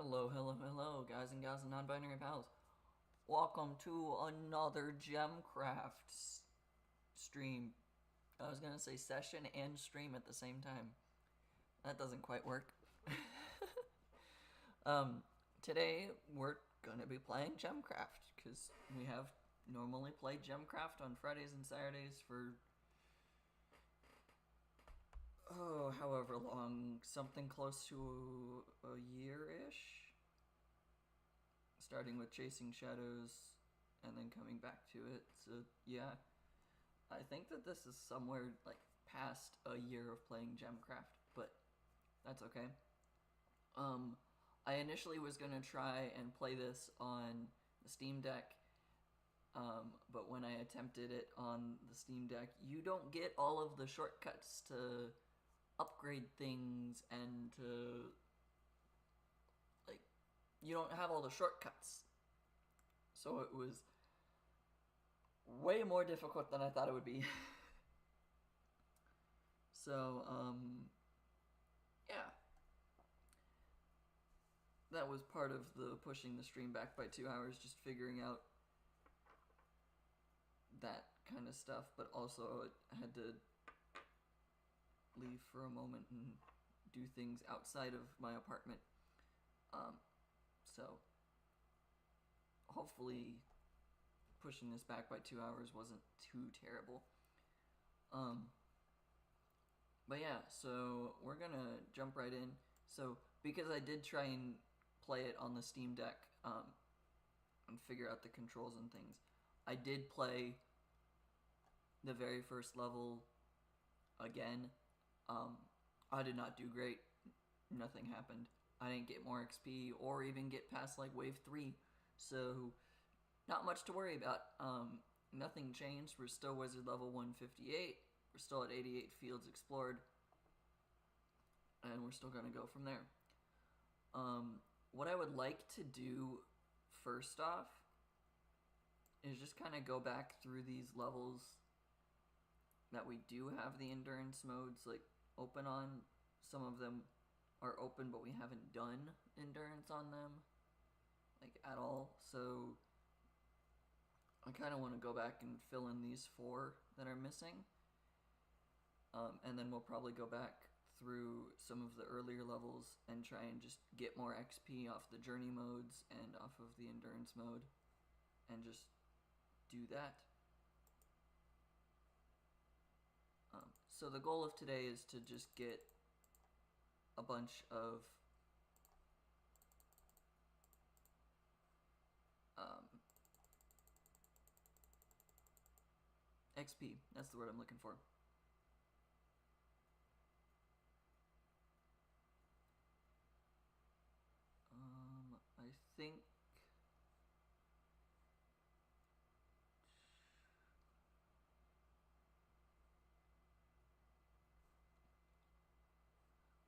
Hello, hello, hello, guys and gals and non-binary pals. Welcome to another Gemcraft stream. I was gonna say session and stream at the same time. That doesn't quite work. Today we're gonna be playing Gemcraft because we have normally played Gemcraft on Fridays and Saturdays for however long, something close to a year-ish. Starting with Chasing Shadows and then coming back to it. So yeah, I think that this is somewhere like past a year of playing Gemcraft, but that's okay. I initially was gonna try and play this on the Steam Deck, but when I attempted it on the Steam Deck, you don't get all of the shortcuts to upgrade things and to you don't have all the shortcuts. So it was way more difficult than I thought it would be. So, yeah. That was part of the pushing the stream back by 2 hours, just figuring out that kind of stuff, but also I had to leave for a moment and do things outside of my apartment. So hopefully pushing this back by 2 hours wasn't too terrible. But yeah, so we're gonna jump right in. So because I did try and play it on the Steam Deck and figure out the controls and things, I did play the very first level again. I did not do great. Nothing happened. I didn't get more XP or even get past like wave 3. So not much to worry about. Nothing changed. We're still wizard level 158. We're still at 88 fields explored. And we're still going to go from there. What I would like to do first off is just kind of go back through these levels that we do have the endurance modes like open on. Some of them are open, but we haven't done endurance on them like at all. So I kind of want to go back and fill in these 4 that are missing. And then we'll probably go back through some of the earlier levels and try and just get more XP off the journey modes and off of the endurance mode and just do that. So the goal of today is to just get a bunch of XP. That's the word I'm looking for. I think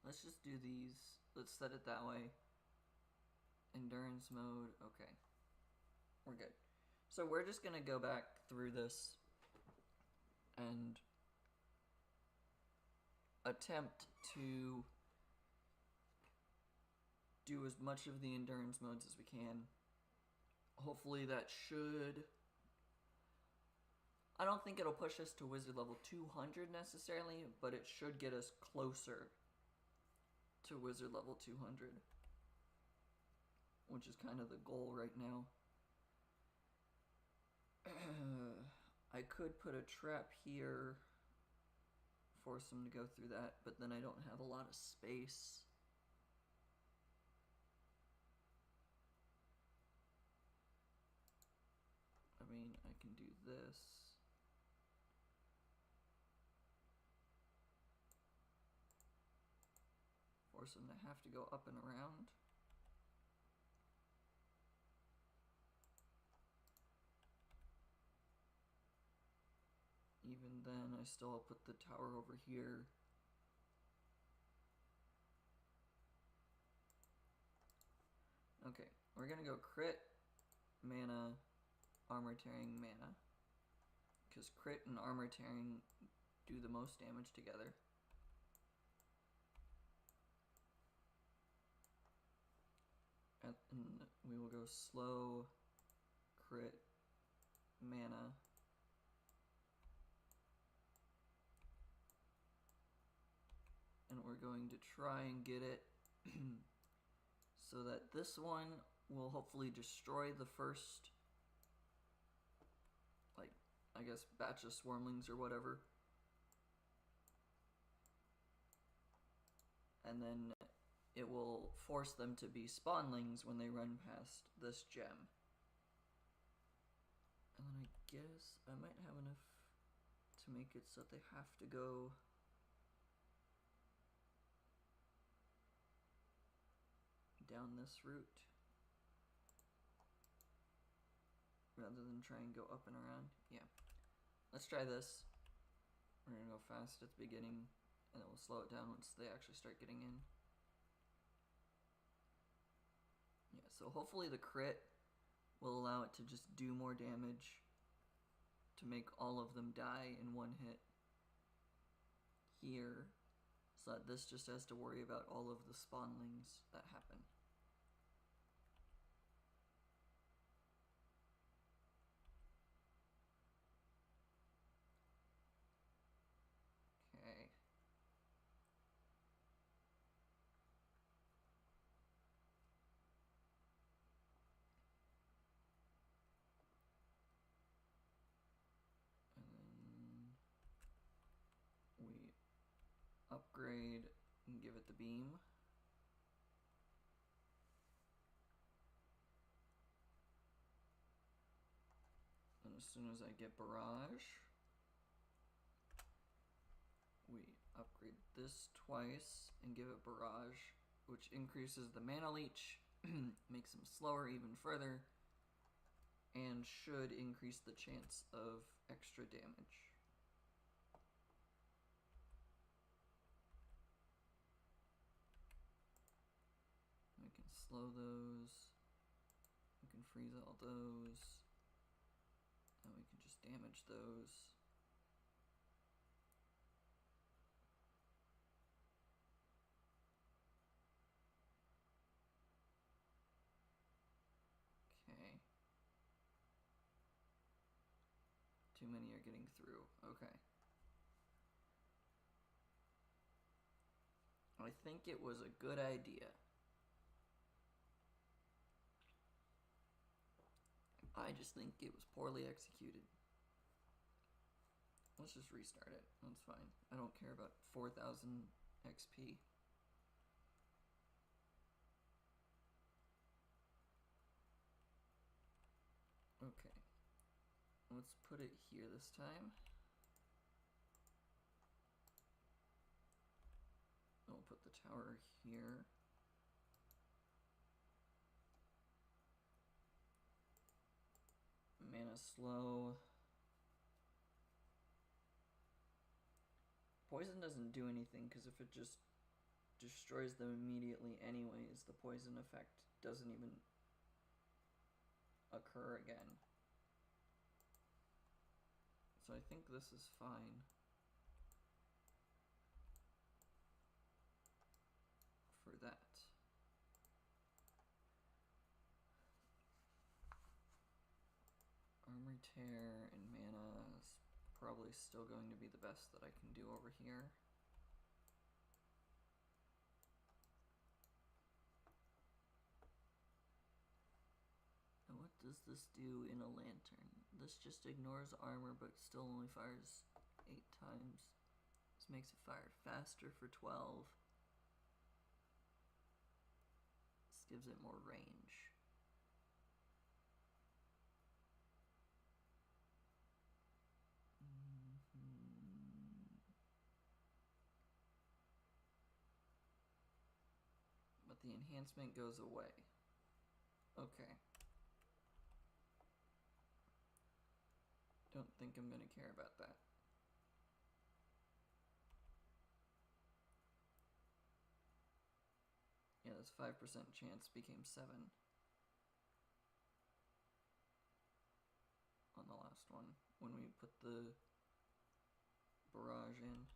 let's just do these. Let's set it that way. Endurance mode. Okay. We're good. So we're just going to go back through this and attempt to do as much of the endurance modes as we can. Hopefully that should... I don't think it'll push us to wizard level 200 necessarily, but it should get us closer to wizard level 200, which is kind of the goal right now. I could put a trap here, force them to go through that, but then I don't have a lot of space. I mean, I can do this. Force them to have to go up and around. Even then, I still put the tower over here. Okay, we're gonna go crit, mana, armor tearing, mana. Because crit and armor tearing do the most damage together. And we will go slow, crit, mana. And we're going to try and get it so that this one will hopefully destroy the first, like, I guess, batch of swarmlings or whatever. And then it will force them to be spawnlings when they run past this gem. And then I guess I might have enough to make it so that they have to go down this route rather than try and go up and around. Yeah. Let's try this. We're gonna go fast at the beginning and then we'll slow it down once they actually start getting in. Yeah, so hopefully the crit will allow it to just do more damage to make all of them die in one hit here, so that this just has to worry about all of the spawnlings that happen. Okay. And then we upgrade and give it the beam. And as soon as I get barrage, we upgrade this twice and give it barrage, which increases the mana leech, makes them slower even further, and should increase the chance of extra damage. We can slow those, we can freeze all those, and we can just damage those. Okay. Too many are getting through. Okay. I think it was a good idea. I just think it was poorly executed. Let's just restart it. That's fine. I don't care about 4,000 XP. Okay. Let's put it here this time. I'll put the tower here. Mana slow. Poison doesn't do anything because if it just destroys them immediately anyways, the poison effect doesn't even occur again. So I think this is fine for that. Armor tear and mana is probably still going to be the best that I can do over here. And what does this do in a lantern? This just ignores armor but still only fires 8 times. This makes it fire faster for 12. This gives it more range. But the enhancement goes away. Okay. Don't think I'm gonna care about that. Yeah, this 5% chance became 7 on the last one when we put the barrage in.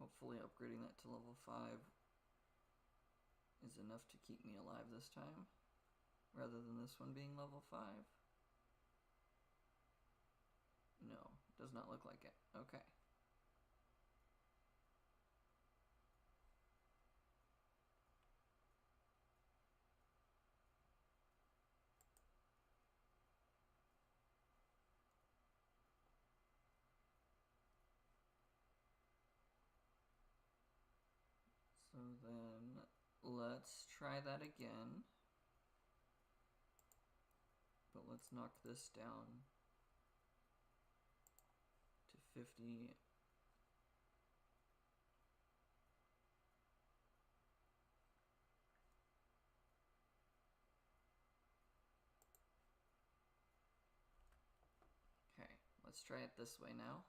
Hopefully upgrading that to level 5 is enough to keep me alive this time, rather than this one being level 5. No, does not look like it. Okay. So then let's try that again. But let's knock this down to 50. Okay, let's try it this way now.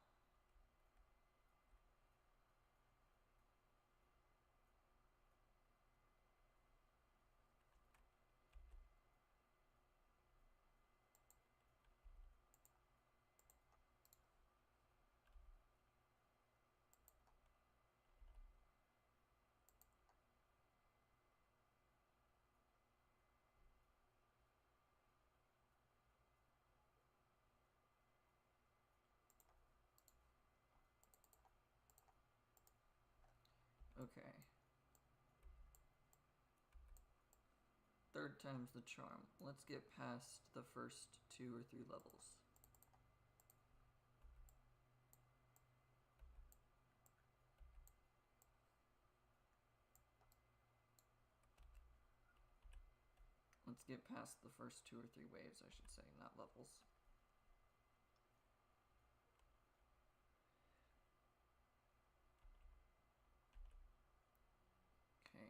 Okay. Third time's the charm. Let's get past the first 2 or 3 levels. Let's get past the first 2 or 3 waves, I should say, not levels. Okay.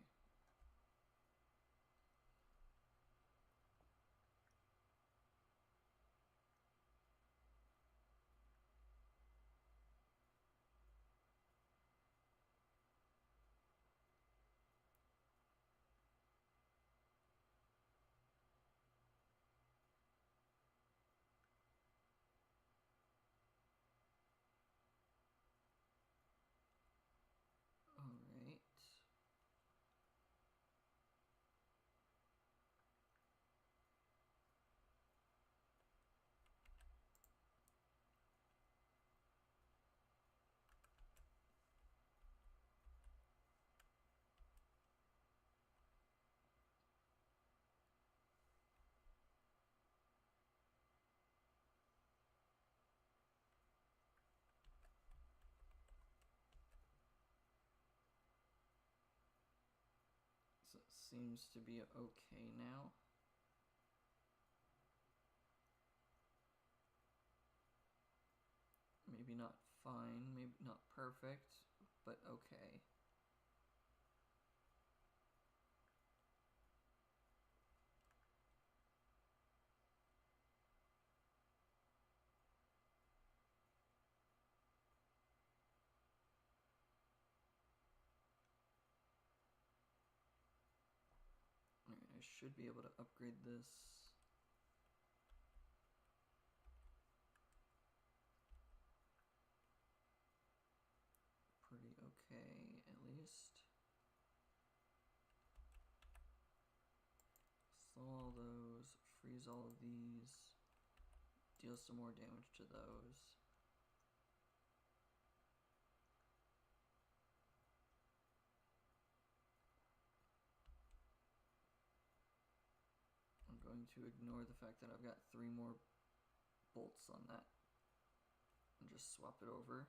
Alright. So it seems to be okay now. Maybe not fine, maybe not perfect, but okay. Alright, I should be able to upgrade this. Pretty okay, at least. Slow all those, freeze all of these, deal some more damage to those. I'm going to ignore the fact that I've got 3 more bolts on that and just swap it over.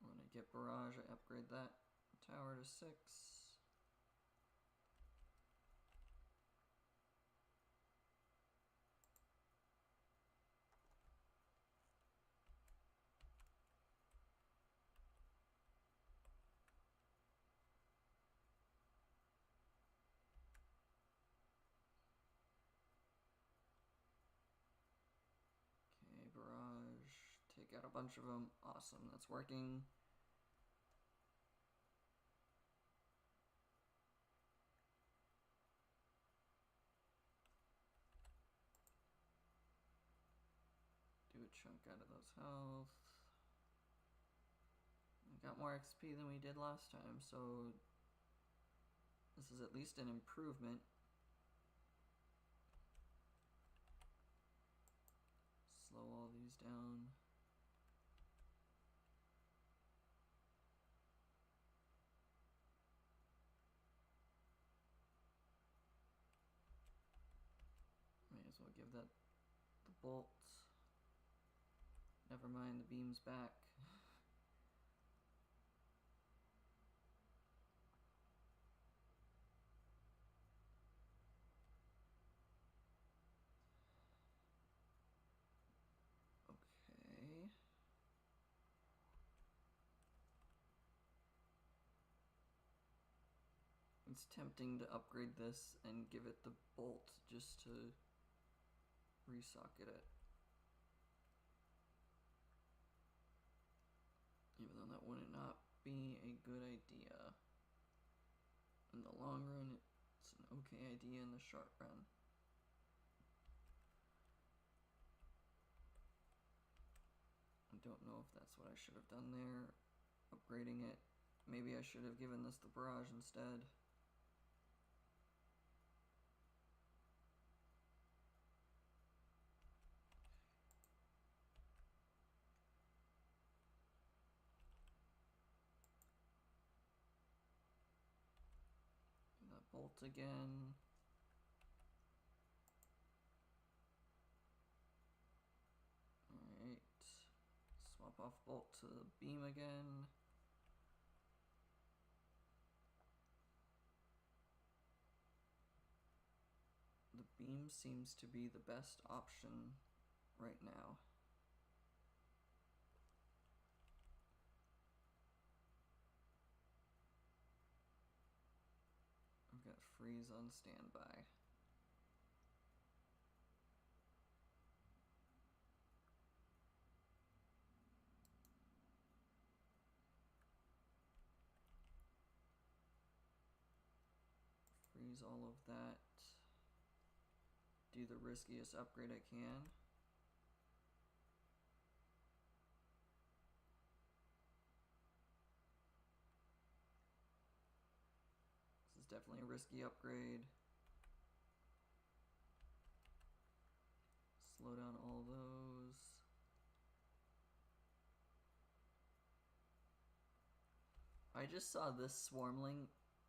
When I get barrage, I upgrade that tower to 6. Okay, barrage, take out a bunch of them. Awesome, that's working. chunk out of those health. We got more XP than we did last time, so this is at least an improvement. Slow all these down. May as well give that the bolt. Never mind, the beam's back. Okay. It's tempting to upgrade this and give it the bolt just to resocket it. Even though that would not be a good idea. In the long run, it's an okay idea in the short run. I don't know if that's what I should have done there, upgrading it. Maybe I should have given this the barrage instead. That bolt again. Alright. Swap off bolt to the beam again. The beam seems to be the best option right now. I've got freeze on standby. Freeze all of that. Do the riskiest upgrade I can. This is definitely a risky upgrade. Slow down all those. I just saw this swarmling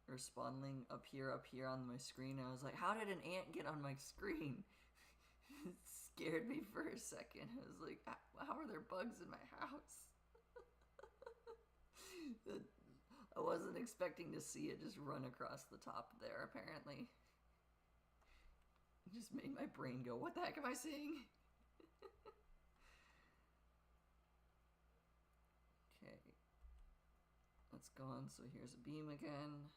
or spawnling appear up here on my screen. I was like, how did an ant get on my screen? It scared me for a second. I was like, how are there bugs in my house? I wasn't expecting to see it just run across the top there, apparently. It just made my brain go, what the heck am I seeing? Okay. That's gone, so here's a beam again.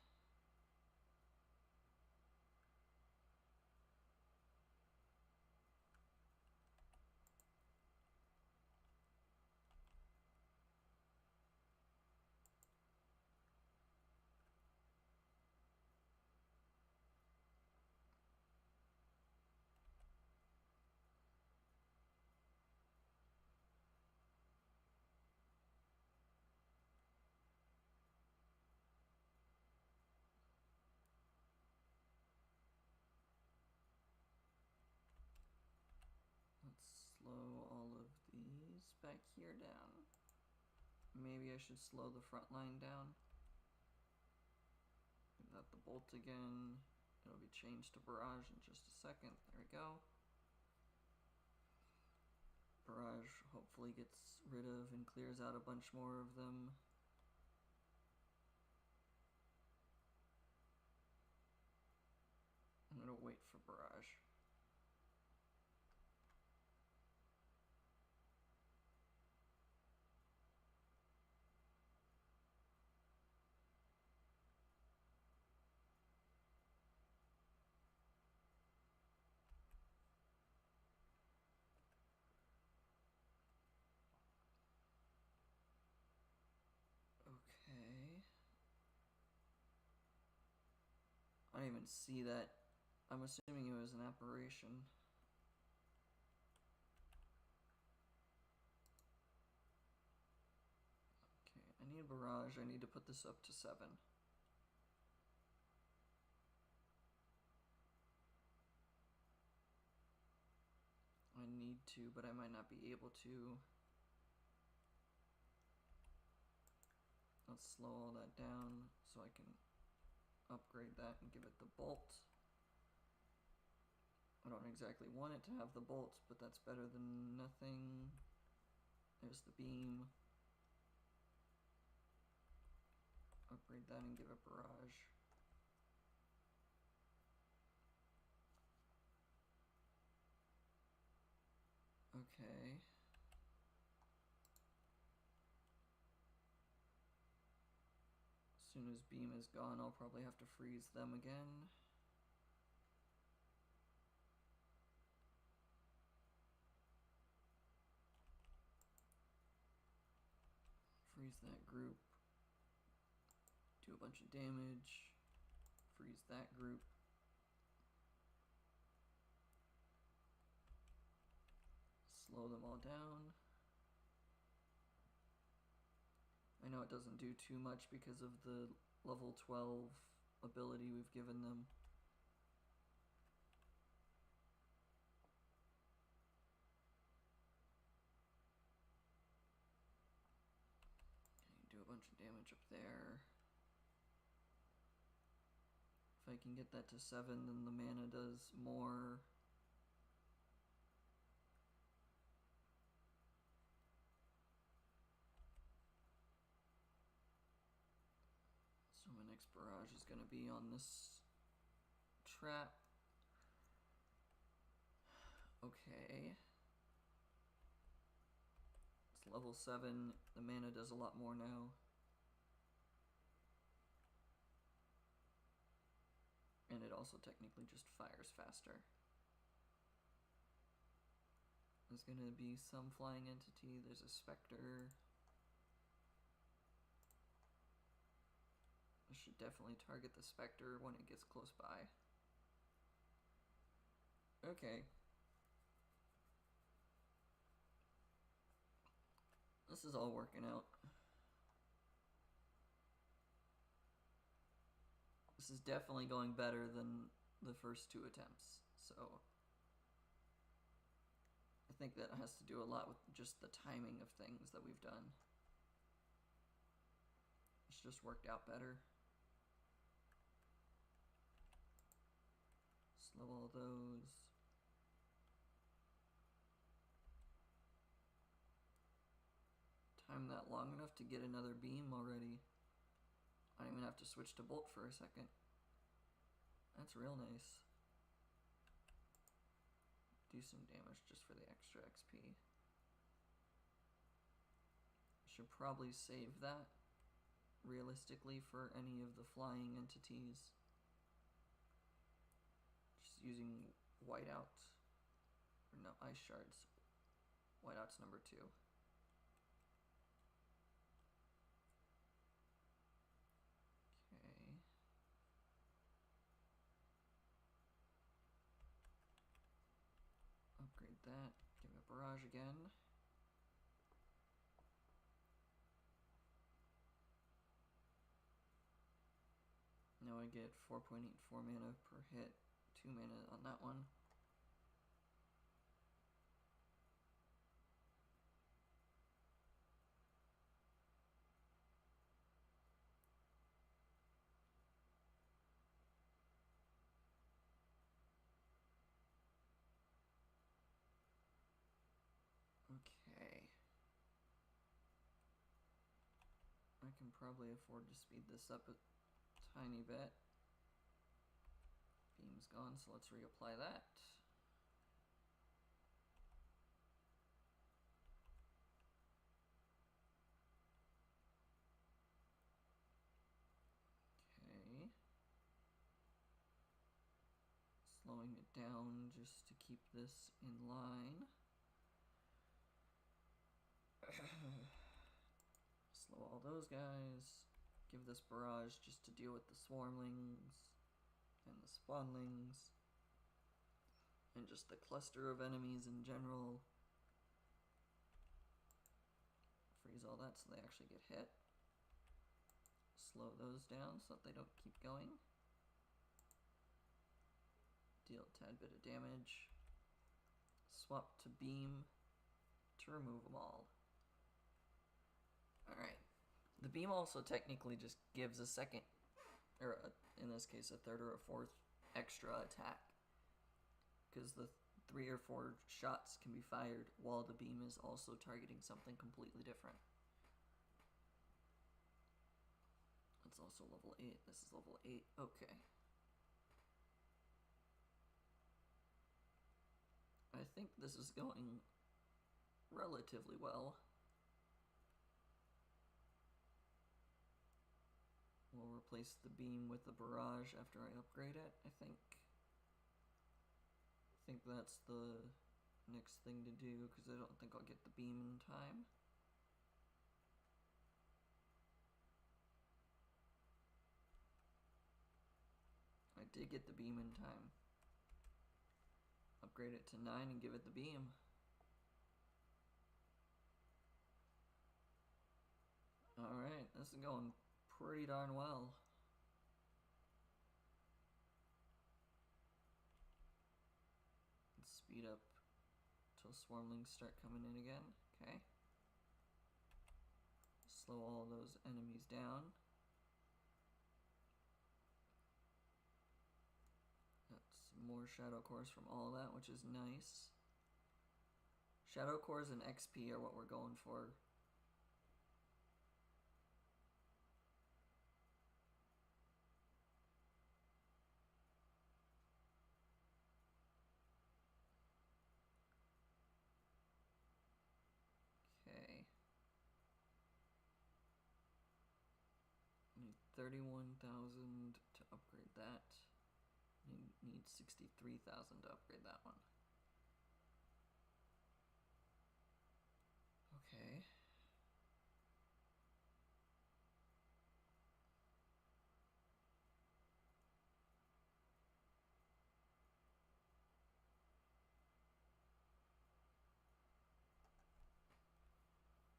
Let's slow all of these back here down. Maybe I should slow the front line down. Give that the bolt again. It'll be changed to barrage in just a second. There we go. Barrage hopefully gets rid of and clears out a bunch more of them. I'm gonna wait for barrage. Okay. I didn't even see that. I'm assuming it was an apparition. need a barrage. I need to put this up to 7. I need to, but I might not be able to. Let's slow all that down so I can upgrade that and give it the bolt. I don't exactly want it to have the bolt, but that's better than nothing. There's the beam. Upgrade that and give it barrage. Okay. As soon as beam is gone, I'll probably have to freeze them again. Freeze that group. Do a bunch of damage. Freeze that group. Slow them all down. I know it doesn't do too much because of the level 12 ability we've given them. Okay, do a bunch of damage up there. If I can get that to 7, then the mana does more. So my next barrage is going to be on this trap. Okay. It's level 7. The mana does a lot more now. And it also technically just fires faster. There's going to be some flying entity. There's a specter. I should definitely target the specter when it gets close by. Okay. This is all working out. This is definitely going better than the first 2 attempts, so I think that has to do a lot with just the timing of things that we've done. It's just worked out better. Slow all those. Time that long enough to get another beam already. I don't even have to switch to bolt for a second. That's real nice. Do some damage just for the extra XP. Should probably save that realistically for any of the flying entities. Just using whiteout. Or no, ice shards. Whiteout's number 2. Okay. Upgrade that. Give it barrage again. Now I get 4.84 mana per hit, 2 mana on that one. Okay. I can probably afford to speed this up a tiny bit. Beam's gone, so let's reapply that. Okay. Slowing it down just to keep this in line. Slow all those guys. Give this barrage just to deal with the swarmlings and the spawnlings and just the cluster of enemies in general. Freeze all that so they actually get hit. slow those down so that they don't keep going. Deal a tad bit of damage. Swap to beam to remove them all. Alright. The beam also technically just gives a second, or in this case a third or a fourth extra attack. Because the 3 or 4 shots can be fired while the beam is also targeting something completely different. It's also level 8. This is level 8. Okay. I think this is going relatively well. We'll replace the beam with the barrage after I upgrade it, I think. I think that's the next thing to do, because I don't think I'll get the beam in time. I did get the beam in time. Upgrade it to 9 and give it the beam. Alright, this is going pretty darn well. Let's speed up till swarmlings start coming in again. Okay. Slow all those enemies down. That's more shadow cores from all that, which is nice. Shadow cores and XP are what we're going for. Okay. Need 31,000 to upgrade that. Need 63,000 to upgrade that one. Okay.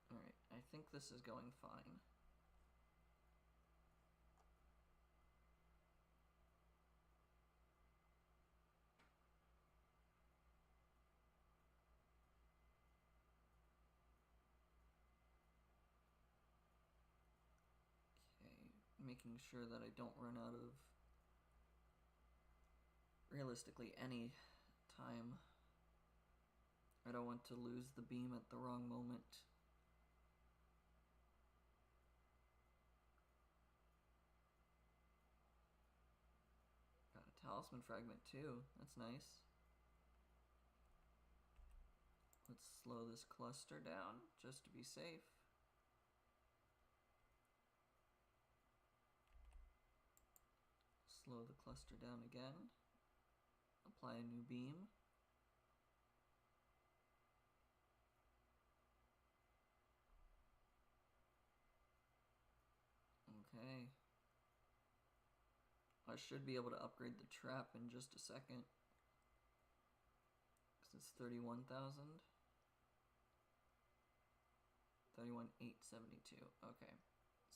Alright, I think this is going fine. Making sure that I don't run out of realistically any time. I don't want to lose the beam at the wrong moment. Got a talisman fragment too, that's nice. Let's slow this cluster down just to be safe. Slow the cluster down again. Apply a new beam. Okay. I should be able to upgrade the trap in just a second. Because it's 31,000. 31,872. Okay.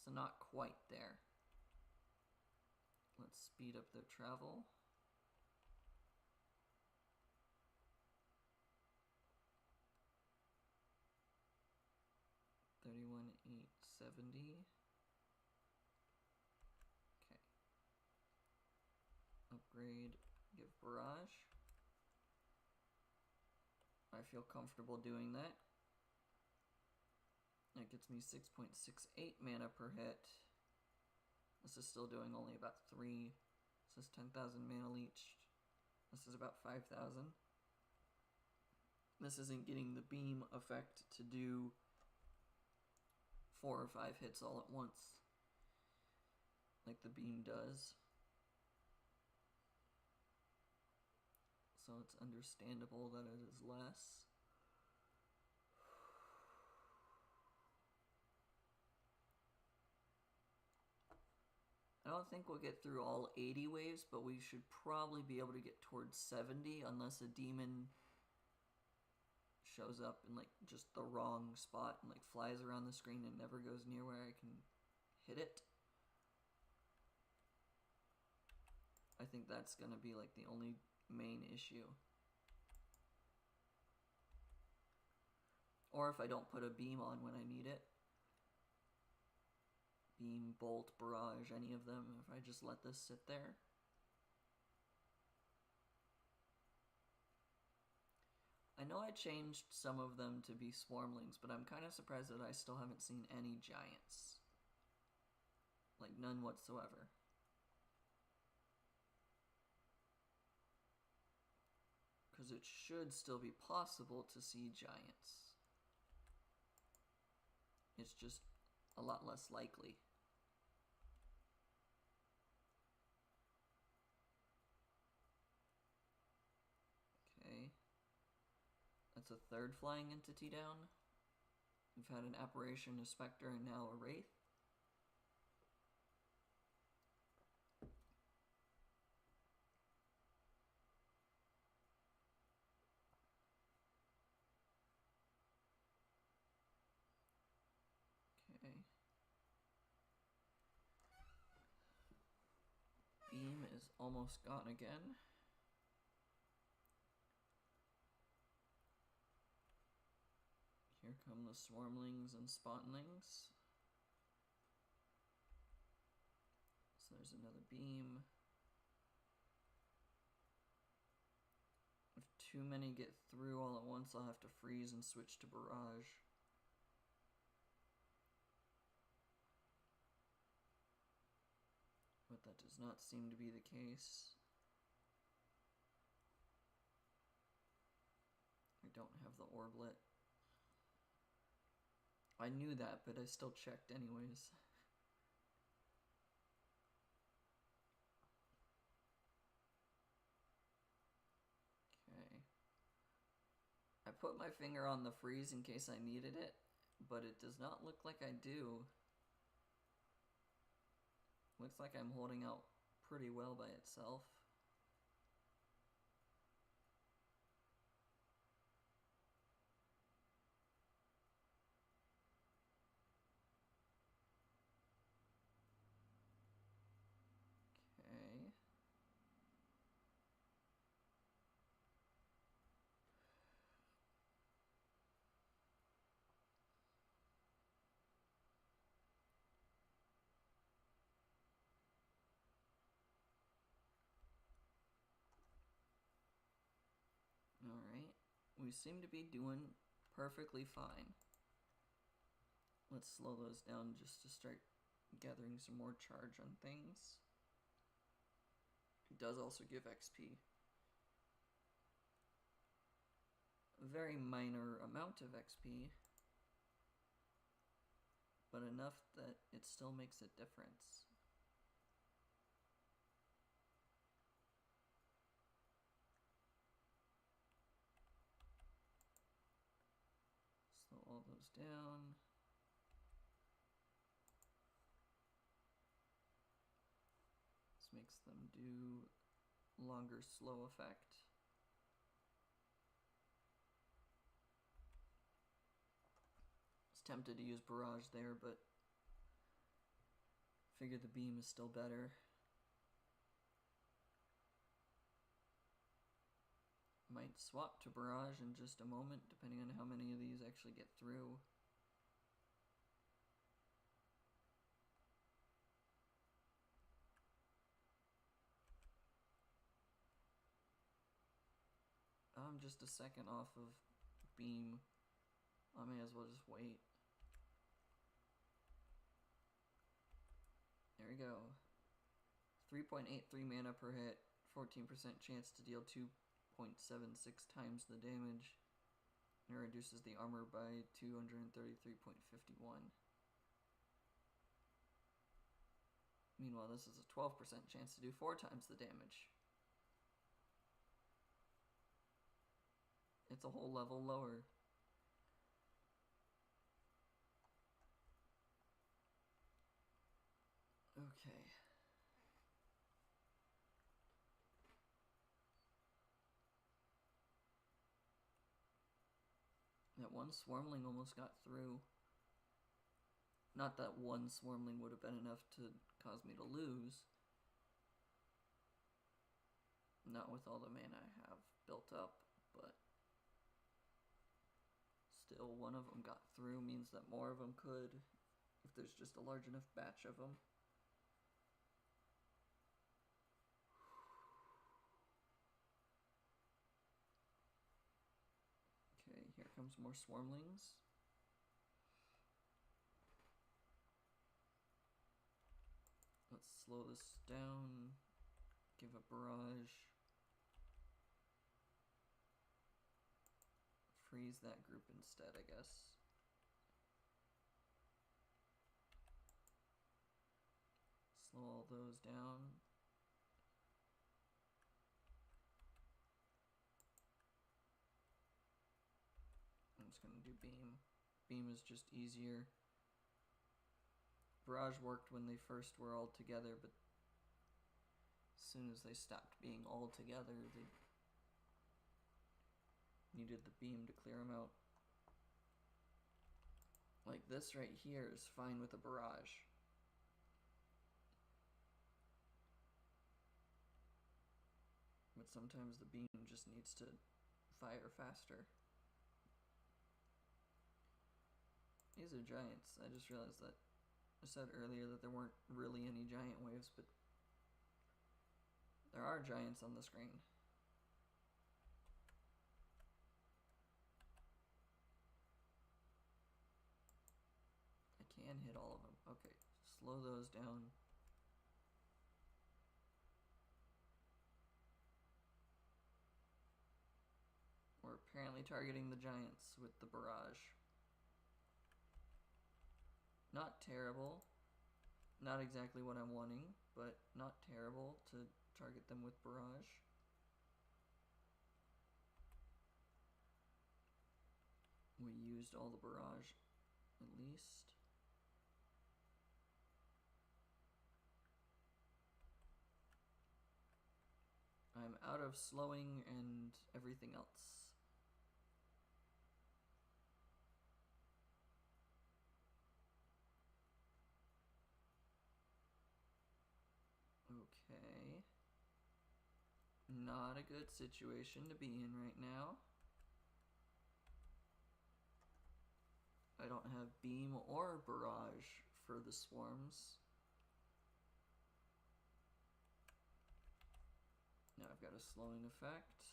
So not quite there. Let's speed up their travel. $31,870. Okay. Upgrade, give barrage. I feel comfortable doing that. That gets me 6.68 mana per hit. This is still doing only about 3. This is 10,000 mana leached. This is about 5,000. This isn't getting the beam effect to do 4 or 5 hits all at once, like the beam does. So it's understandable that it is less. I don't think we'll get through all 80 waves, but we should probably be able to get towards 70 unless a demon shows up in like just the wrong spot and like flies around the screen and never goes near where I can hit it. I think that's gonna be like the only main issue. Or if I don't put a beam on when I need it. Beam, bolt, barrage, any of them, if I just let this sit there. I know I changed some of them to be swarmlings, but I'm kind of surprised that I still haven't seen any giants. Like, none whatsoever. Because it should still be possible to see giants. It's just a lot less likely. Okay. That's a third flying entity down. We've had an apparition, a specter, and now a wraith. Okay. Beam is almost gone again. Here come the swarmlings and spawnlings. So there's another beam. If too many get through all at once, I'll have to freeze and switch to barrage. But that does not seem to be the case. I don't have the orblet. I knew that, but I still checked anyways. Okay. I put my finger on the freeze in case I needed it, but it does not look like I do. Looks like I'm holding out pretty well by itself. Okay. Alright. We seem to be doing perfectly fine. Let's slow those down just to start gathering some more charge on things. It does also give XP. A very minor amount of XP, but enough that it still makes a difference. Slow all those down. This makes them do longer slow effect. I was tempted to use barrage there, but figured the beam is still better. Might swap to barrage in just a moment, depending on how many of these actually get through. I'm just a second off of beam. I may as well just wait. There we go. 3.83 mana per hit, 14% chance to deal 2.76 times the damage. And it reduces the armor by 233.51. Meanwhile, this is a 12% chance to do 4 times the damage. It's a whole level lower. Okay. That one swarmling almost got through. Not that one swarmling would have been enough to cause me to lose. Not with all the mana I have built up, but still, one of them got through means that more of them could, if there's just a large enough batch of them. Okay, here comes more swarmlings. Let's slow this down, give a barrage. Freeze that group instead, I guess. Slow all those down. I'm just gonna do beam. Beam is just easier. Barrage worked when they first were all together, but as soon as they stopped being all together, they needed the beam to clear them out. Like this right here is fine with a barrage. But sometimes the beam just needs to fire faster. These are giants. I just realized that I said earlier that there weren't really any giant waves, but there are giants on the screen. I can hit all of them. Okay, slow those down. We're apparently targeting the giants with the barrage. Not terrible. Not exactly what I'm wanting, but not terrible to target them with barrage. We used all the barrage, at least. I'm out of slowing and everything else. Okay. Not a good situation to be in right now. I don't have beam or barrage for the swarms. Now I've got a slowing effect.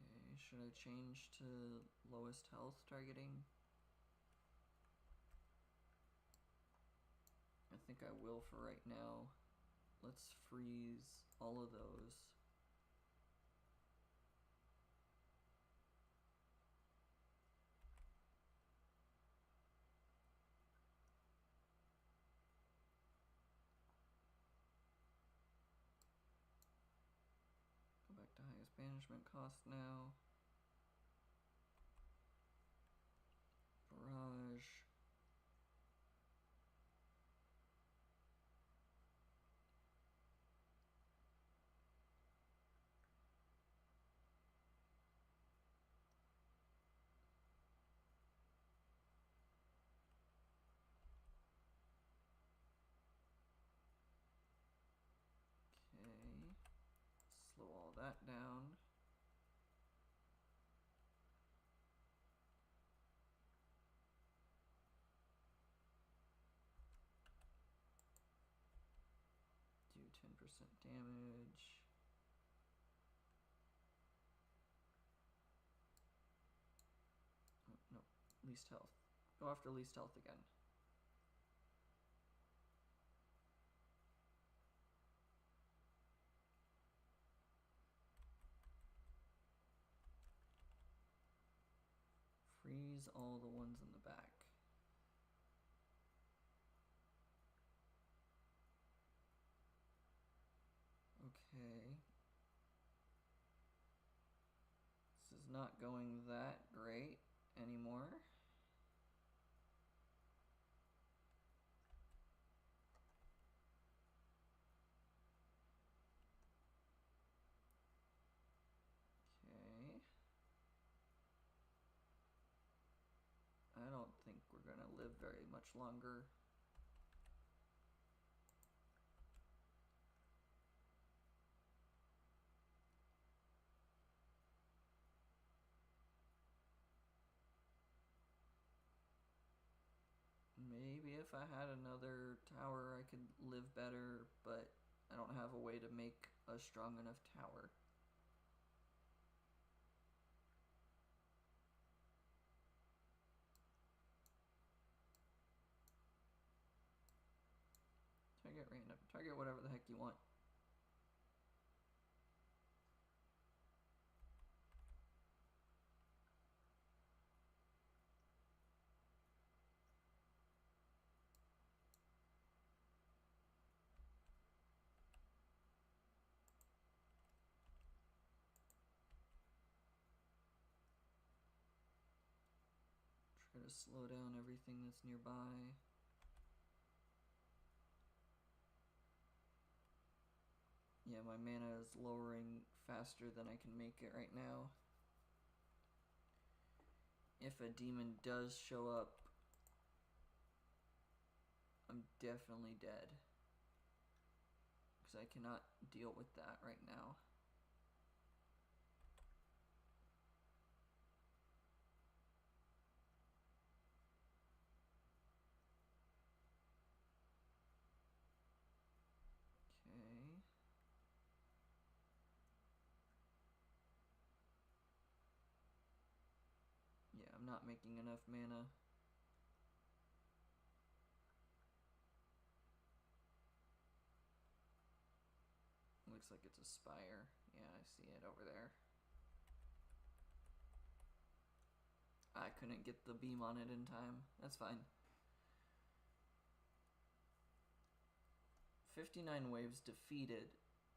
Okay, should I change to lowest health targeting? I think I will for right now. Let's freeze all of those. Go back to highest banishment cost now. Barrage. Okay. Slow all that down. Do 10% damage. Oh, no, least health. Go after least health again. Freeze all the ones in the back. Okay. This is not going that great anymore. Okay. much longer. Maybe if I had another tower I could live better, but I don't have a way to make a strong enough tower. Target random. Target whatever the heck you want. Try to slow down everything that's nearby. Yeah, my mana is lowering faster than I can make it right now. If a demon does show up, I'm definitely dead. Because I cannot deal with that right now. Okay. Yeah, I'm not making enough mana. Looks like it's a spire. Yeah, I see it over there. I couldn't get the beam on it in time. That's fine. 59 waves defeated.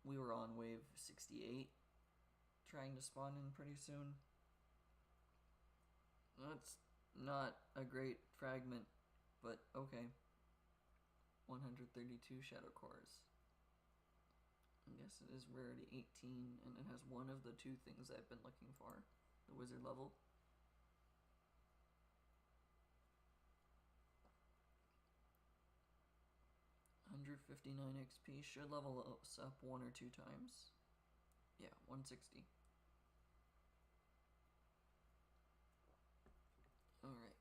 We were on wave 68. Trying to spawn in pretty soon. That's not a great fragment, but okay. 132 shadow cores. I guess it is rarity 18, and it has one of the two things I've been looking for. The wizard level. $159 XP. Should level us up 1 or 2 times. Yeah, 160. Alright.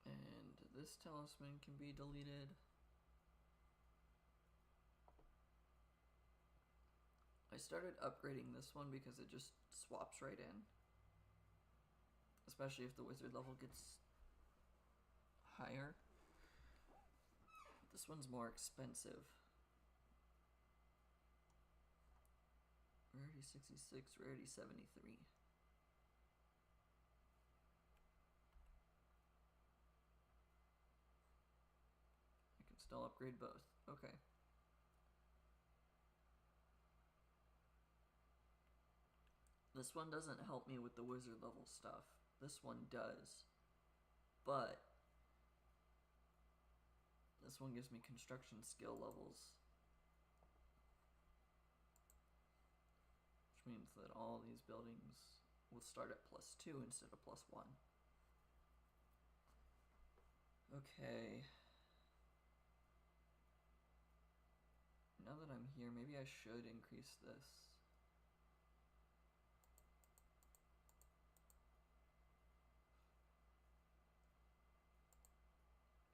And this talisman can be deleted. I started upgrading this one because it just swaps right in. Especially if the wizard level gets higher. This one's more expensive. Rarity 66, rarity 73. I can still upgrade both. Okay. This one doesn't help me with the wizard level stuff. This one does. But this one gives me construction skill levels. Which means that all these buildings will start at +2 instead of +1. Okay. Now that I'm here, maybe I should increase this.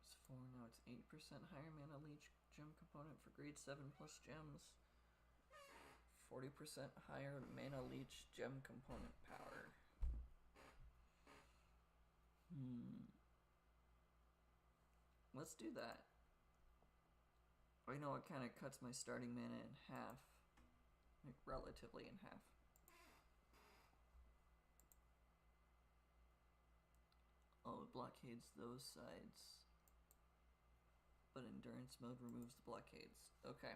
It's 4, now it's 8% higher mana leech gem component for grade 7 plus gems. 40% higher mana leech gem component power. Let's do that. I know it kind of cuts my starting mana in half. Like, relatively in half. Oh, it blockades those sides. But endurance mode removes the blockades. Okay.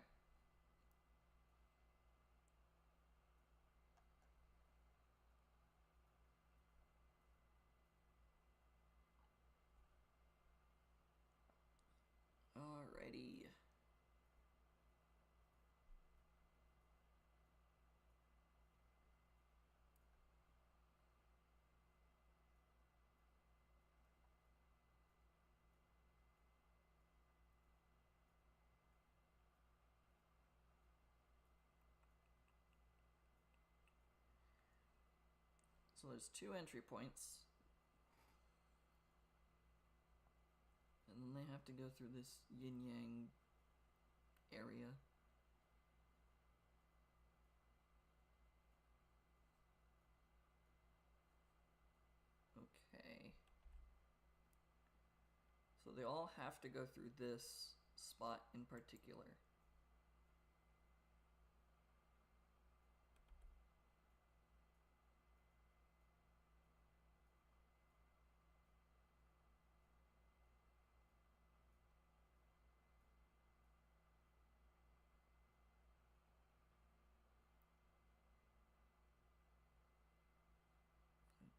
Alrighty. So there's 2 entry points. And then they have to go through this yin-yang area. Okay. So they all have to go through this spot in particular.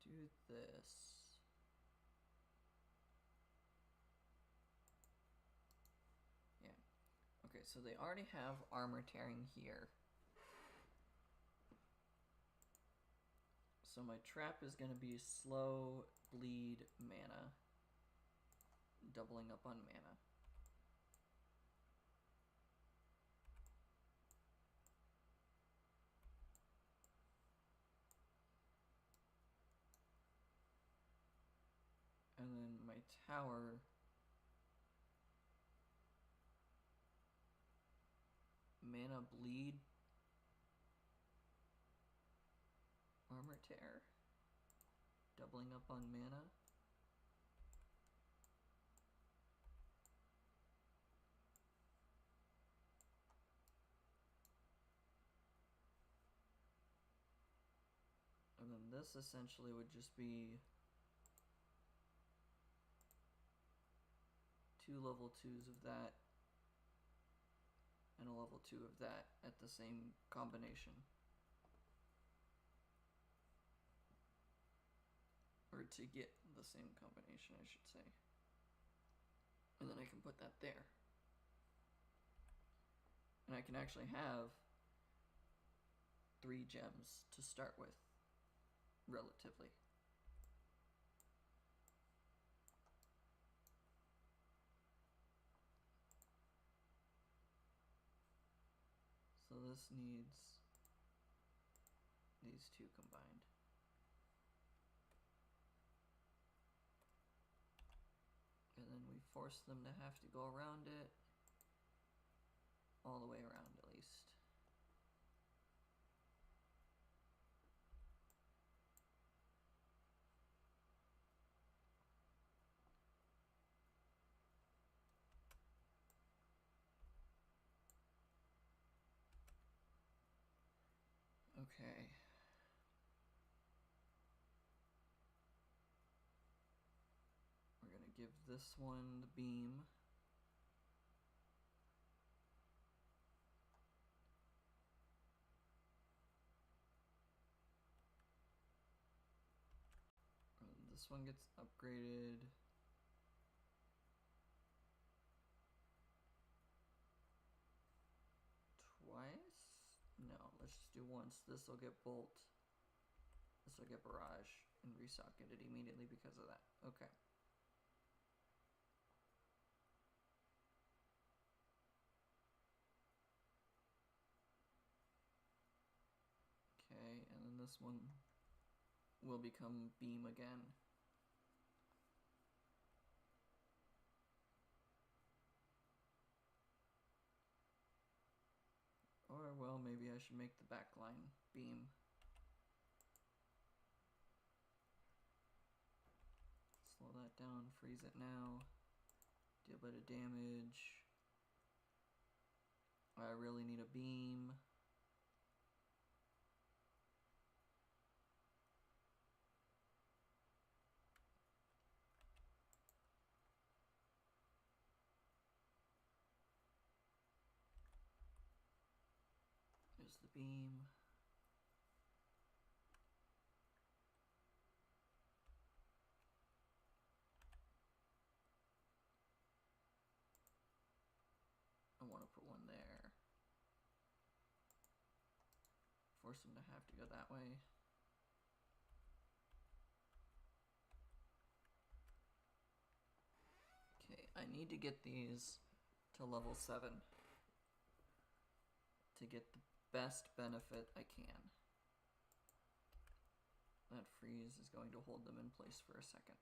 Do this. Yeah. Okay, so they already have armor tearing here. So my trap is going to be slow bleed mana. Doubling up on mana. And then my tower mana bleed armor tear, doubling up on mana. And then this essentially would just be 2 level 2s of that and a level 2 of that at the same combination. Or to get the same combination, I should say. And then I can put that there. And I can actually have 3 gems to start with, relatively. So this needs these 2 combined. And then we force them to have to go around it, all the way around at least. Okay. We're gonna give this one the beam. And this one gets upgraded. Twice? No, let's just do once. This will get bolt. This will get barrage and resocket it immediately because of that. Okay. Okay, and then this one will become beam again. Or, well, maybe I should make the back line beam. Slow that down, freeze it now. Deal a bit of damage. I really need a beam. There's the beam. I want to put one there. Force them to have to go that way. Okay, I need to get these to level 7 to get the best benefit I can. That freeze is going to hold them in place for a second.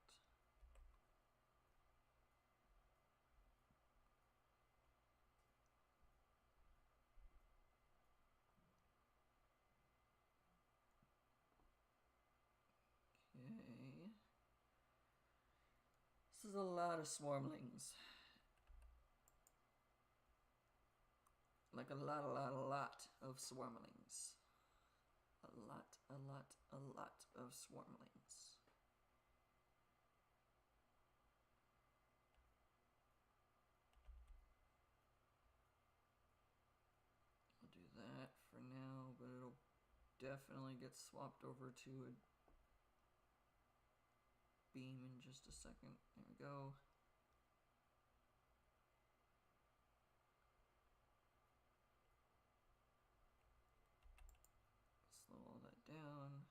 Okay. This is a lot of swarmlings. Like a lot of swarmlings. A lot of swarmlings. I'll do that for now, but it'll definitely get swapped over to a beam in just a second. There we go. Slow all that down.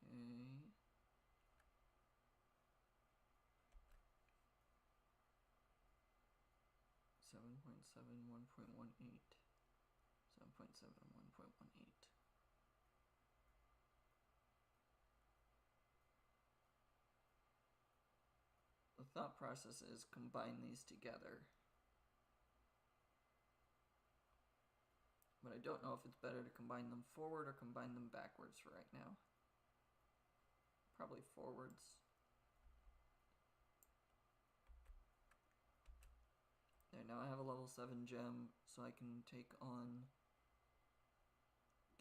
Okay. 7.7, 1.18. 7.7, 1.18. The thought process is combine these together. But I don't know if it's better to combine them forward or combine them backwards for right now. Probably forwards. There, now I have a level 7 gem, so I can take on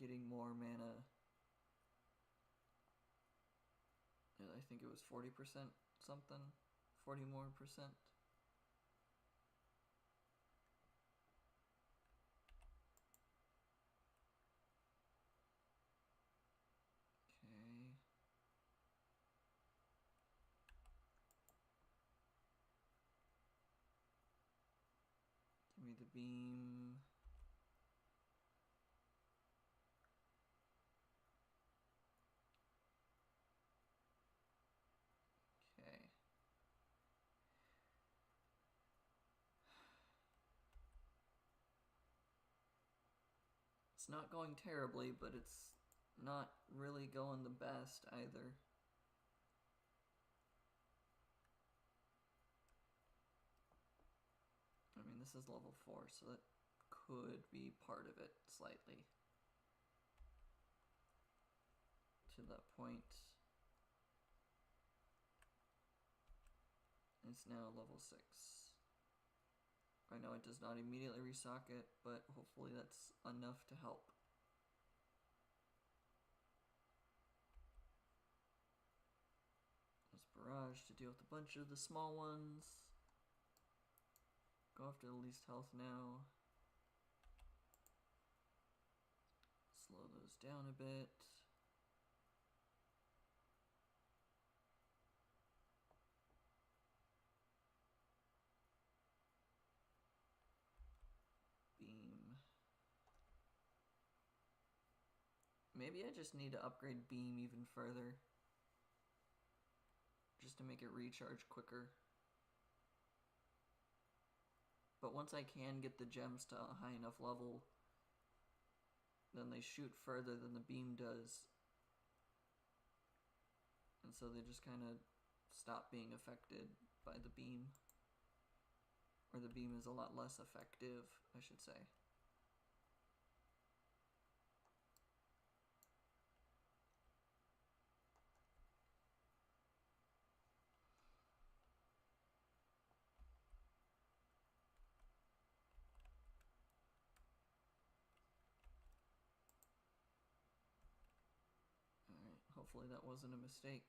getting more mana. I think it was 40% something. 40 more percent. Okay. Give me the beam. Okay. It's not going terribly, but it's not really going the best either. I mean, this is level 4, so that could be part of it slightly. To that point. It's now level 6. I know it does not immediately restock it, but hopefully that's enough to help. There's Barrage to deal with a bunch of the small ones. Go after the least health now. Slow those down a bit. Beam. Maybe I just need to upgrade Beam even further. Just to make it recharge quicker. But once I can get the gems to a high enough level, then they shoot further than the beam does. And so they just kind of stop being affected by the beam. Or the beam is a lot less effective, I should say. Alright, hopefully that wasn't a mistake.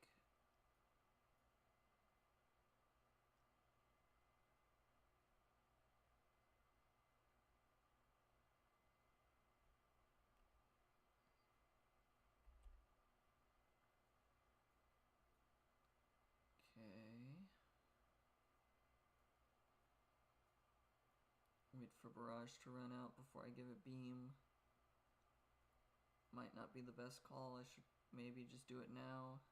Okay. Wait for Barrage to run out before I give it Beam. might not be the best call. I should maybe just do it now.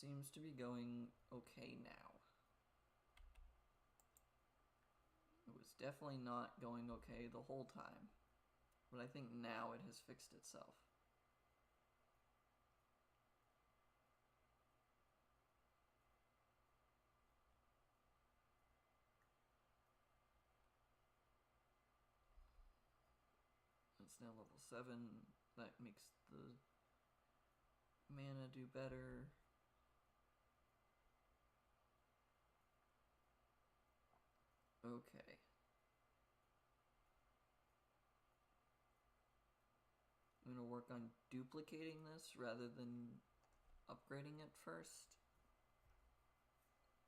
Seems to be going okay now. It was definitely not going okay the whole time, but I think now it has fixed itself. It's now level 7. That makes the mana do better. Okay. I'm gonna work on duplicating this rather than upgrading it first,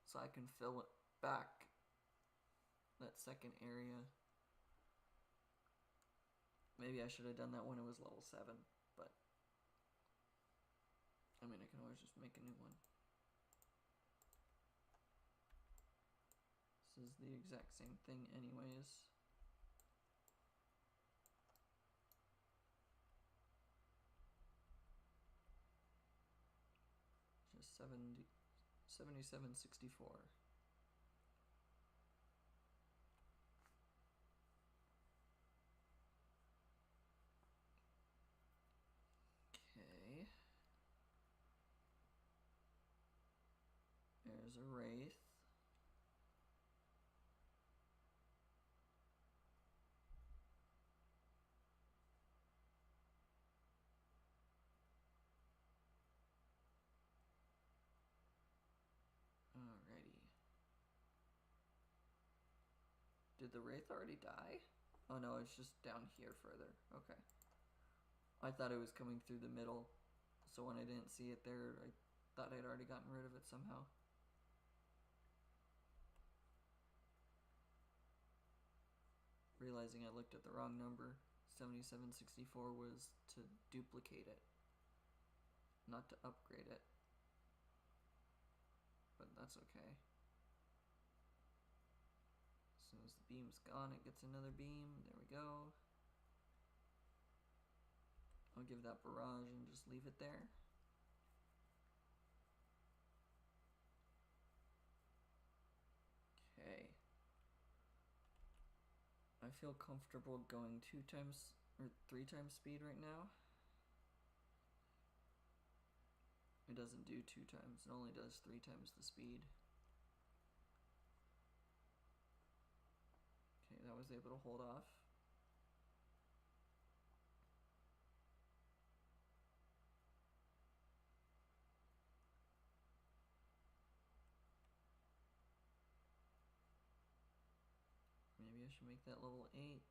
so I can fill it back, that second area. Maybe I should have done that when it was level 7, but I mean, I can always just make a new one. This is the exact same thing anyways. Just 7764. Okay. There's a Wraith. Alrighty. Did the Wraith already die? Oh no, it's just down here further. Okay. I thought it was coming through the middle, so when I didn't see it there, I thought I'd already gotten rid of it somehow. Realizing I looked at the wrong number. 7764 was to duplicate it, not to upgrade it. But that's okay. As soon as the beam's gone, it gets another beam. There we go. I'll give that barrage and just leave it there. Okay. I feel comfortable going 2 times or 3 times speed right now. It doesn't do 2 times, it only does 3 times the speed. Okay, that was able to hold off. Maybe I should make that level 8.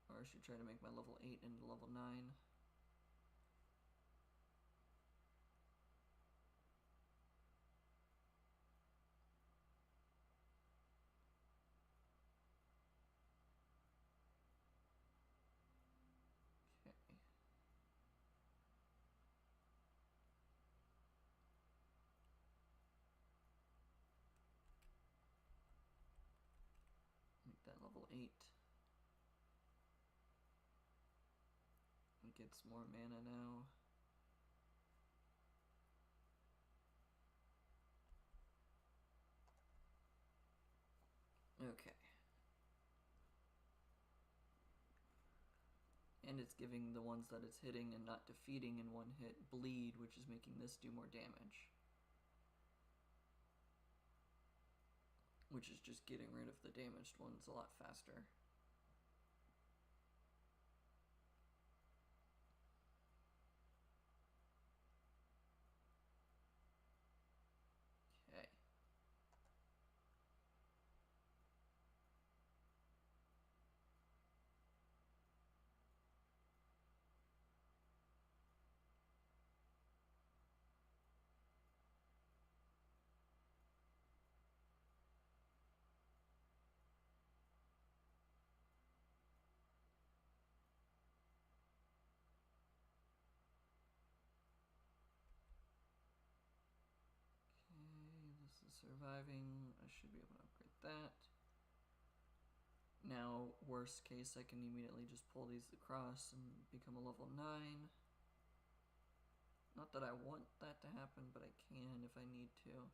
Or I should try to make my level 8 into level 9. Okay. Make that level 8. It gets more mana now. Okay. And it's giving the ones that it's hitting and not defeating in one hit bleed, which is making this do more damage. Which is just getting rid of the damaged ones a lot faster. Okay. reviving. I should be able to upgrade that. Now, worst case, I can immediately just pull these across and become a level 9. Not that I want that to happen, but I can if I need to.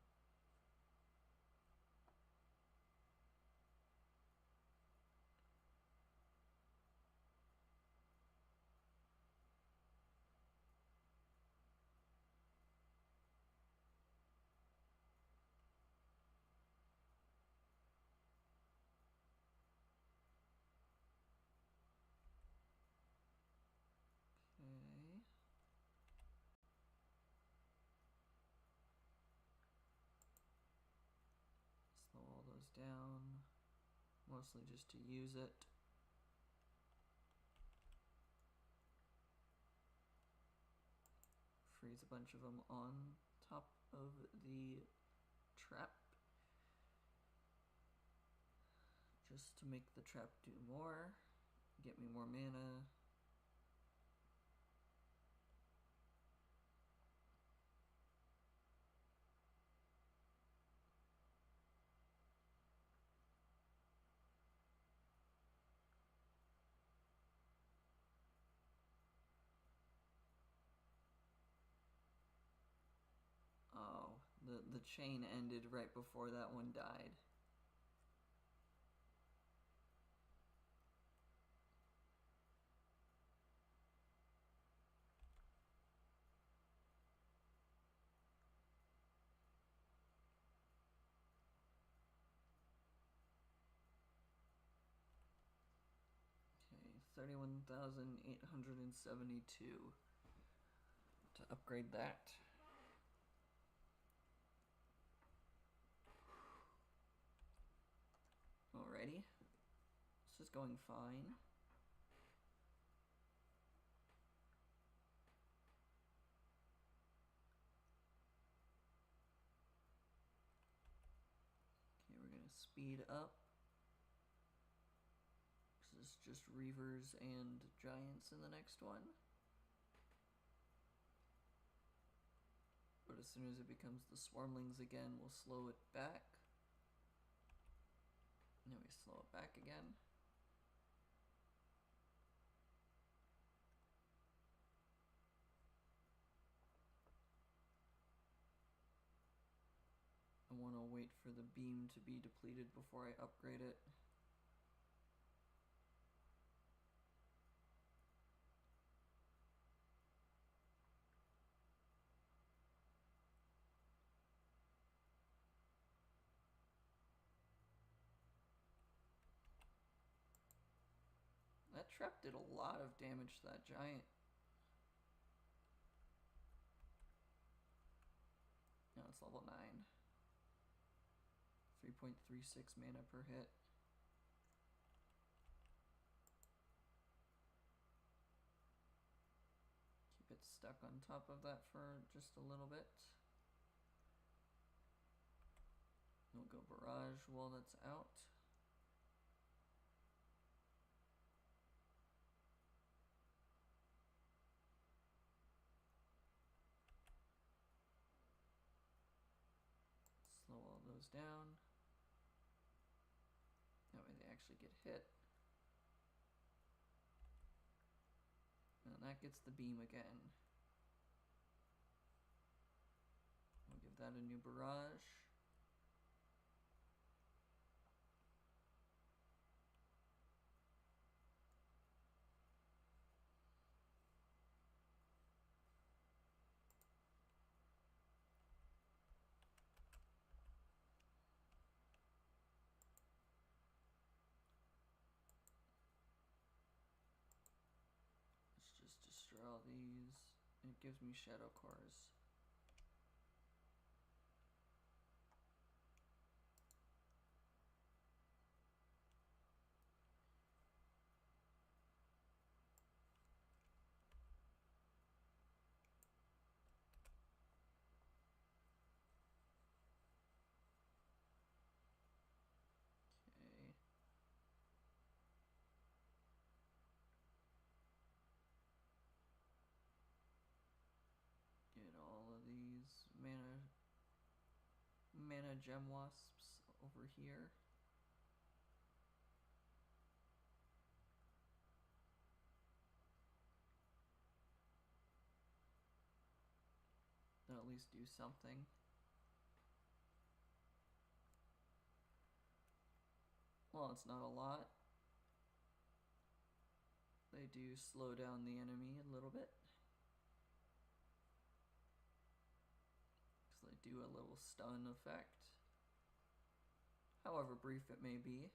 Okay. Slow all those down, mostly just to use it. Freeze a bunch of them on top of the trap, just to make the trap do more, get me more mana. Oh, the chain ended right before that one died. Okay, 31,872 to upgrade that. Alrighty, this is going fine. Okay, we're gonna speed up. This is just Reavers and Giants in the next one. But as soon as it becomes the Swarmlings again, we'll slow it back. And then we slow it back again. I want to wait for the beam to be depleted before I upgrade it. That trap did a lot of damage to that giant. Now it's level 9. 3.36 mana per hit. Keep it stuck on top of that for just a little bit. We'll go Barrage while that's out. Slow all those down. That way they actually get hit. And that gets the beam again. We'll give that a new barrage. Let's just destroy all these. It gives me shadow cores. Okay. Get all of these mana gem wasps over here. They'll at least do something. Well, it's not a lot. They do slow down the enemy a little bit. Because they do a little stun effect. However brief it may be.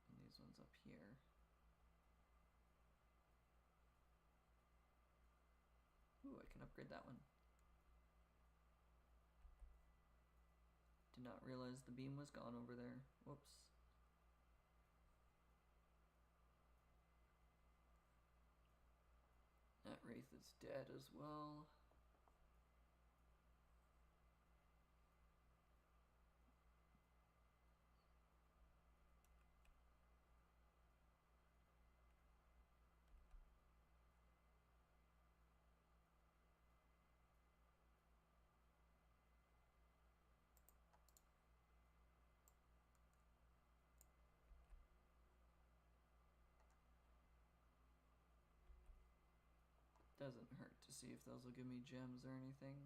And these ones up here. Ooh, I can upgrade that one. Did not realize the beam was gone over there. Whoops. That Wraith is dead as well. Doesn't hurt to see if those will give me gems or anything.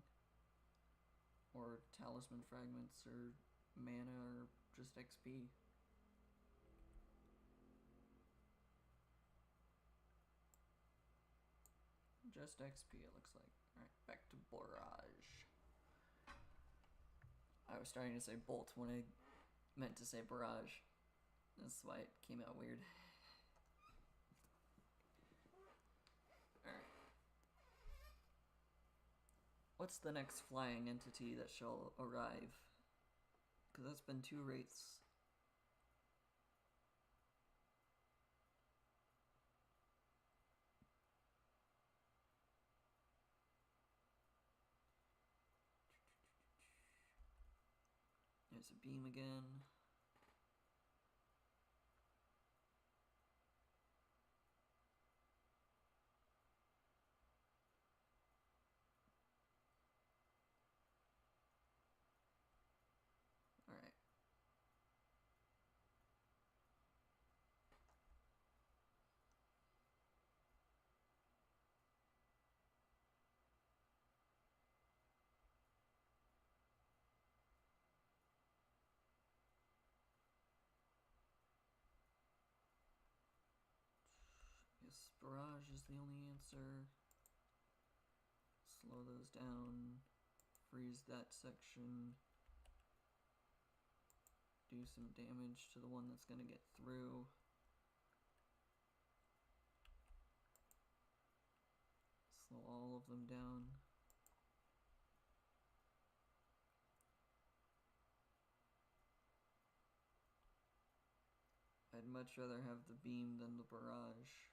Or talisman fragments or mana or just XP. Just XP it looks like. Alright, back to barrage. I was starting to say bolt when I meant to say barrage. That's why it came out weird. Alright. What's the next flying entity that shall arrive? Because that's been 2 wraiths. There's a beam again. Alright. Yes, barrage is the only answer. Slow those down. Freeze that section. Do some damage to the one that's going to get through. Slow all of them down. I'd much rather have the beam than the barrage.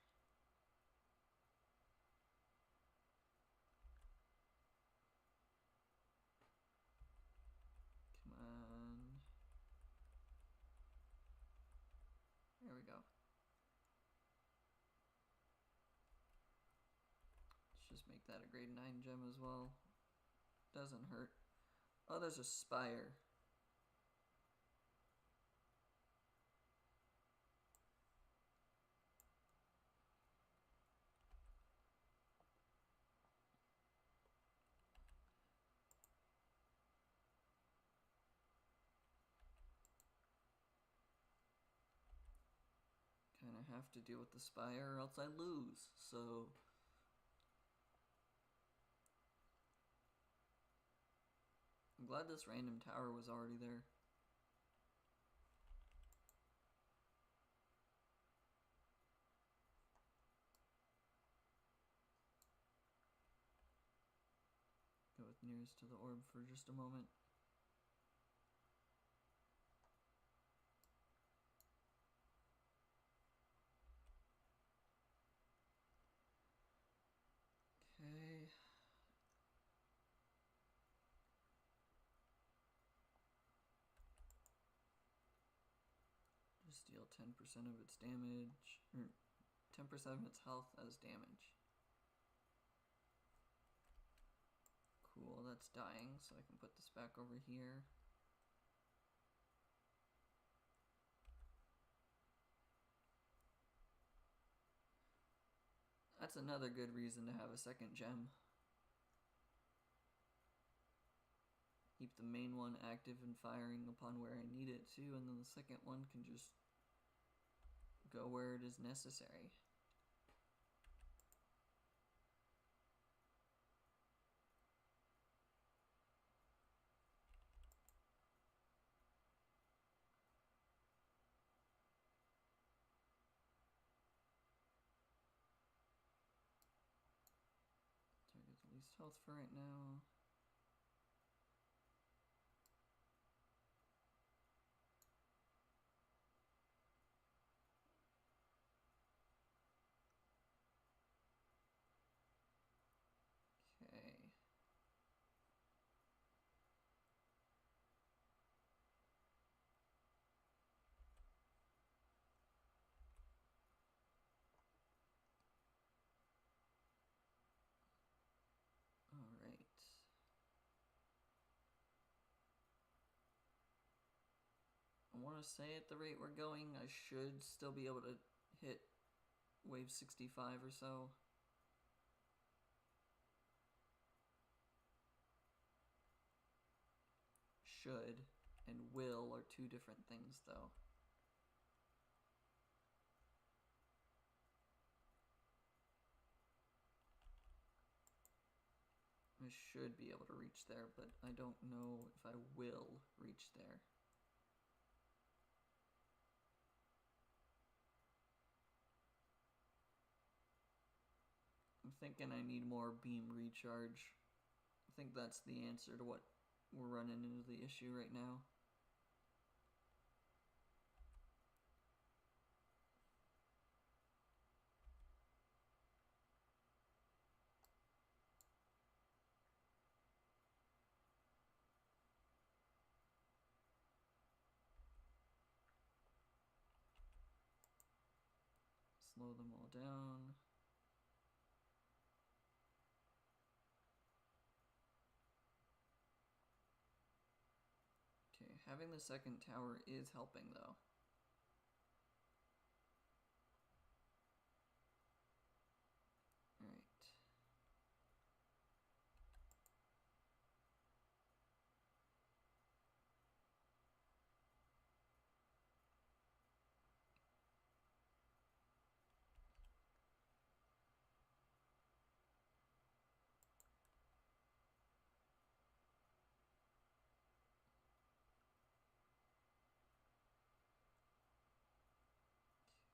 Come on. There we go. Let's just make that a grade 9 gem as well. Doesn't hurt. Oh, there's a spire. Kind of have to deal with the spire or else I lose, so... I'm glad this random tower was already there. Go with nearest to the orb for just a moment. Okay. Just deal 10% of its damage, or 10% of its health as damage. Cool, that's dying, so I can put this back over here. That's another good reason to have a second gem. Keep the main one active and firing upon where I need it to, and then the second one can just go where it is necessary. Target the least health for right now. Okay. All right. I want to say at the rate we're going, I should still be able to hit wave 65 or so. Should and will are two different things, though. I should be able to reach there, but I don't know if I will reach there. I'm thinking I need more beam recharge. I think that's the answer to what we're running into the issue right now. Slow them all down. Okay, having the second tower is helping though. Alright.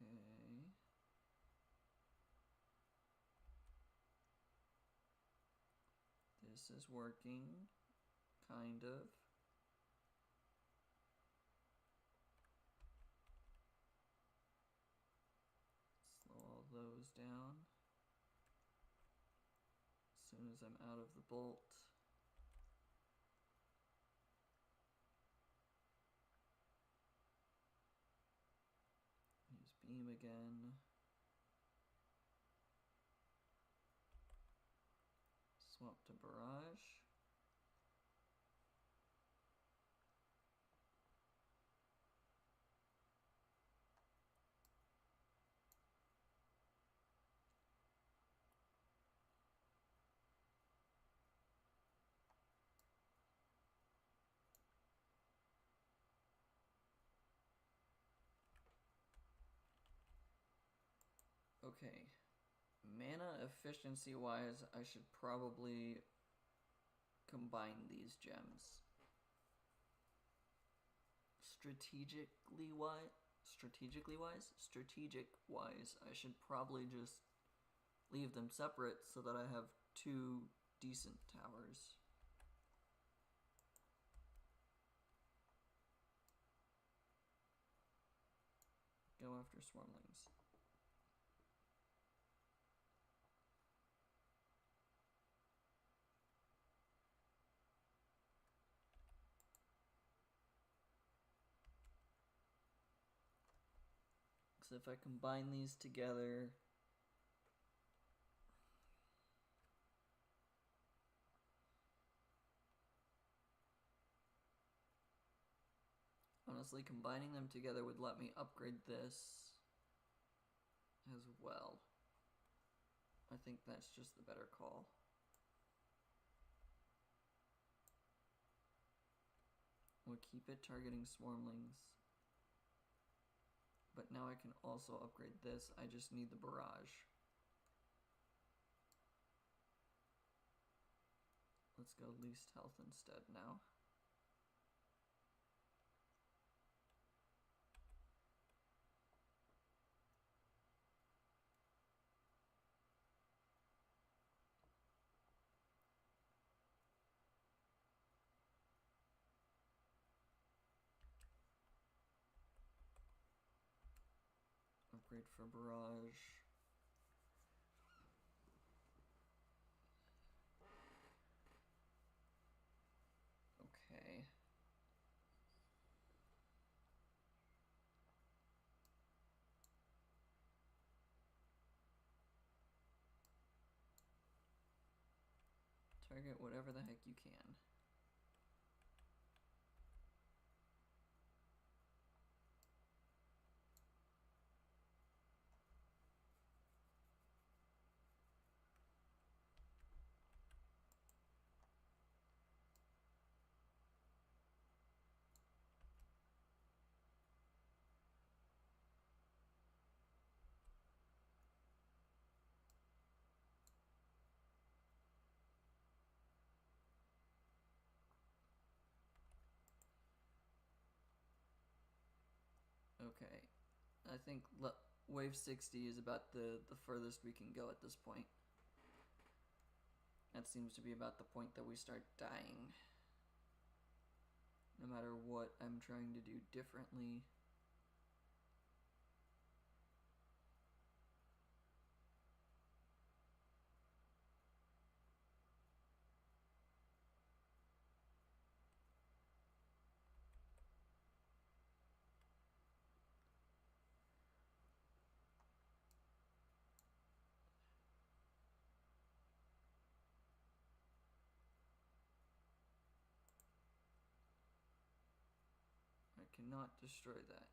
Okay. This is working, kind of. Slow all those down. As soon as I'm out of the bolt. Use beam again. Swap to barrage. Okay, mana efficiency wise, I should probably combine these gems. Strategic wise, I should probably just leave them separate so that I have two decent towers. Go after swarmlings. So if I combine these together, honestly, combining them together would let me upgrade this as well. I think that's just the better call. We'll keep it targeting swarmlings. But now I can also upgrade this. I just need the barrage. Let's go least health instead now. Upgrade for barrage. Okay. Target whatever the heck you can. Okay, I think wave 60 is about the furthest we can go at this point. That seems to be about the point that we start dying. No matter what I'm trying to do differently. I cannot destroy that.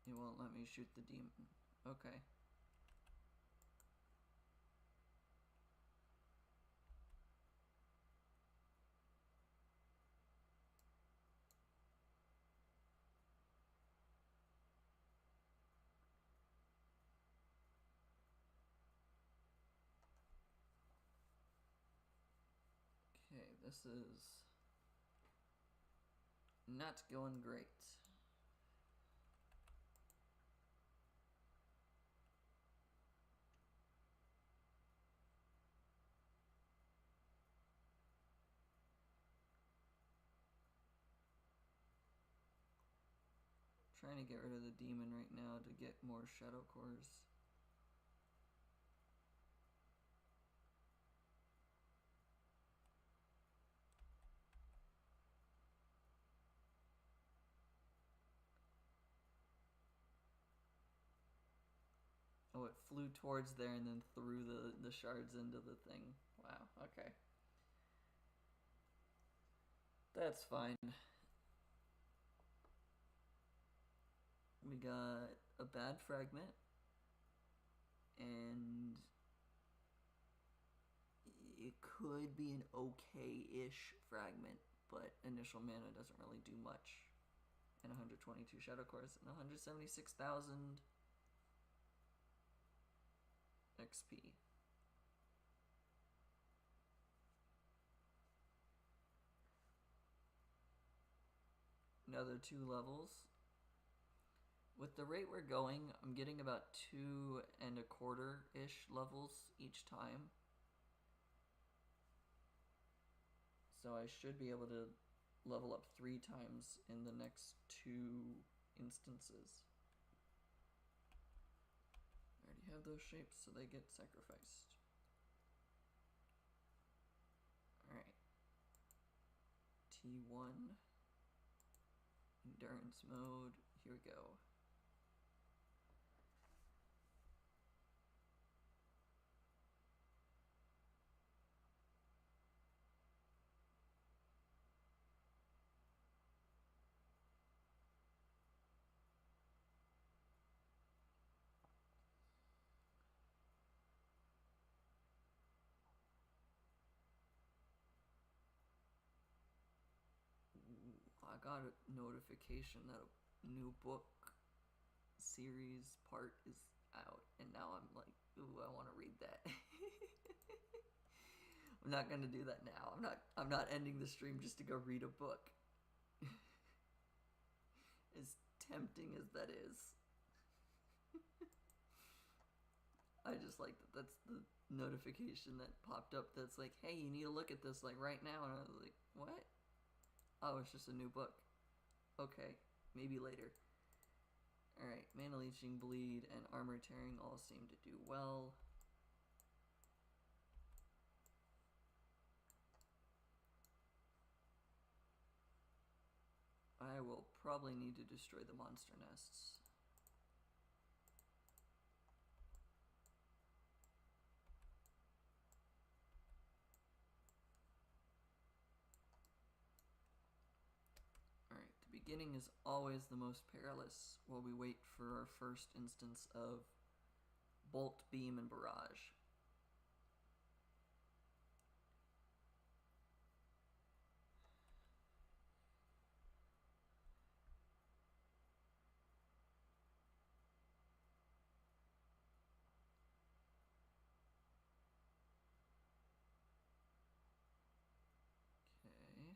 It won't let me shoot the demon. Okay. Okay, this is not going great. Trying to get rid of the demon right now to get more shadow cores. Oh, it flew towards there and then threw the shards into the thing. Wow, okay. That's fine. We got a bad fragment. And it could be an okay-ish fragment, but initial mana doesn't really do much. And 122 shadow cores and 176,000 XP. Another 2 levels. With the rate we're going, I'm getting about 2 1/4-ish levels each time. So I should be able to level up 3 times in the next 2 instances. I already have those shapes, so they get sacrificed. Alright. T1. Endurance mode. Here we go. got a notification that a new book series part is out, and now I'm like, ooh, I want to read that. I'm not gonna do that now. I'm not ending the stream just to go read a book. As tempting as that is. I just like that that's the notification that popped up that's like, hey, you need to look at this like right now, and I was like, what? Oh, it's just a new book. Okay, maybe later. Alright, mana leeching, bleed, and armor tearing all seem to do well. I will probably need to destroy the monster nests. Alright, the beginning is always the most perilous while we wait for our first instance of Bolt, Beam, and Barrage. Okay.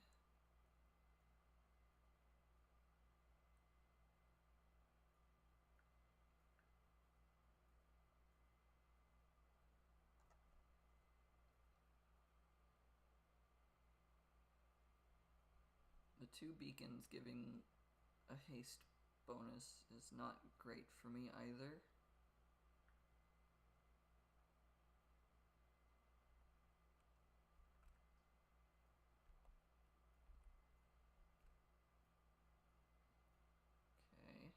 The 2 beacons giving a haste bonus is not great for me either. Okay.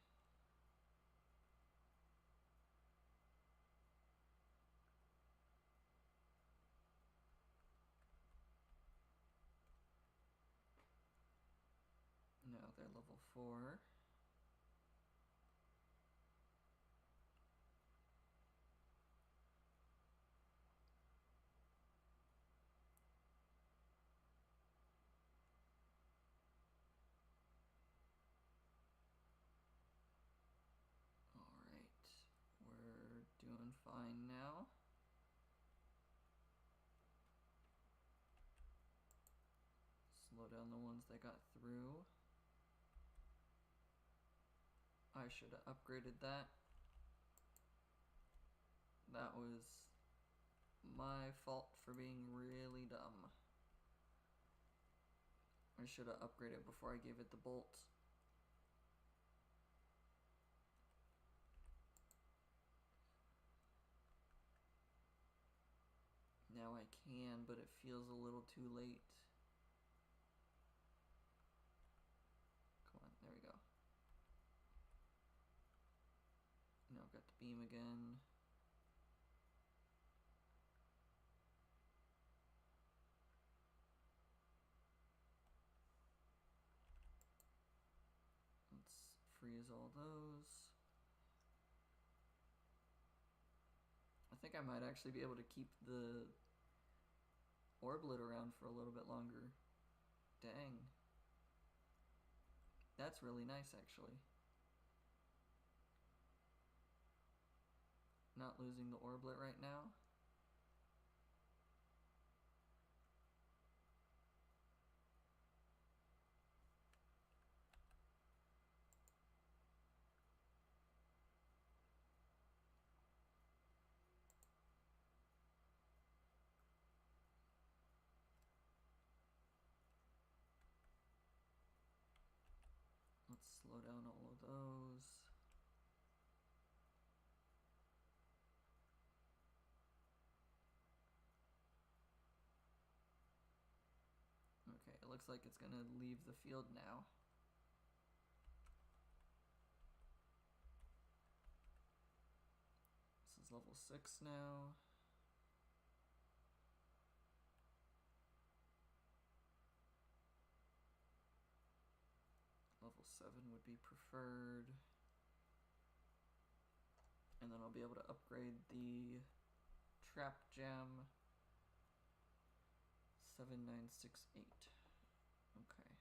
No, they're level 4. Alright, we're doing fine now. Slow down the ones that got through. I should have upgraded that. That was my fault for being really dumb. I should have upgraded before I gave it the bolt. Now I can, but it feels a little too late. Come on, there we go. Now I've got the beam again. Let's freeze all those. I think I might actually be able to keep the orblet around for a little bit longer. Dang. That's really nice, actually. Not losing the orblet right now. Let's slow down all of those. Okay, it looks like it's gonna leave the field now. This is level 6 now. Level 7 would be preferred. And then I'll be able to upgrade the trap gem. 7968. Okay.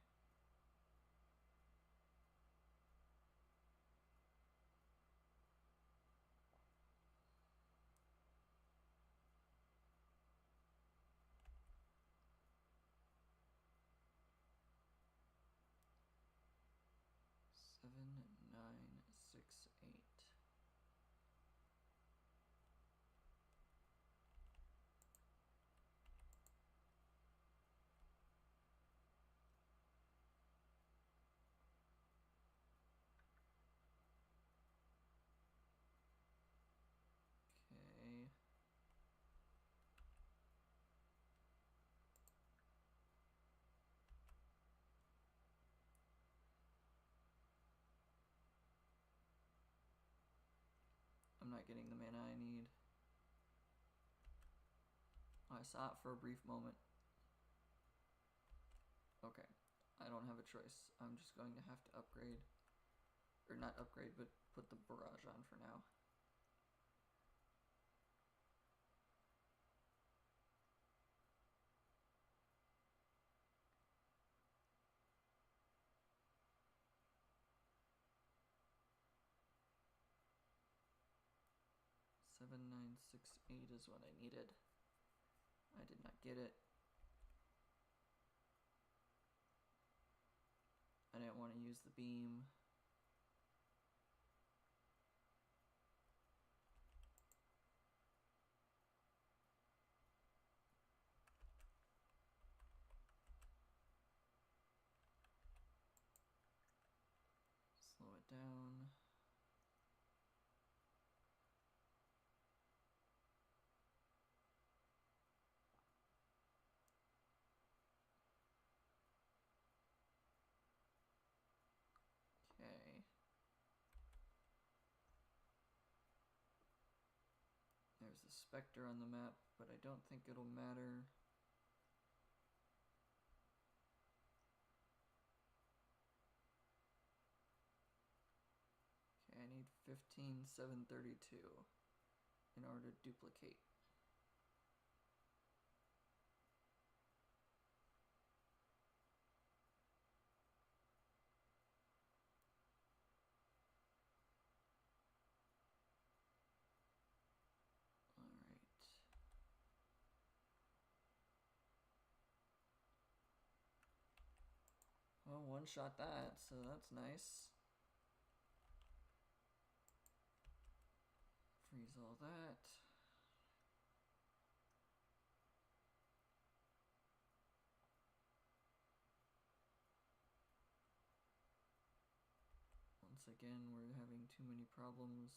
I'm not getting the mana I need. Oh, I saw it for a brief moment. Okay, I don't have a choice. I'm just going to have to upgrade. Or not upgrade, but put the barrage on for now. $7,968 is what I needed. I did not get it. I didn't want to use the beam. Slow it down. Okay. There's a specter on the map, but I don't think it'll matter. Okay, I need 15,732 in order to duplicate. Well, one shot that, so that's nice. Freeze all that. Once again, we're having too many problems.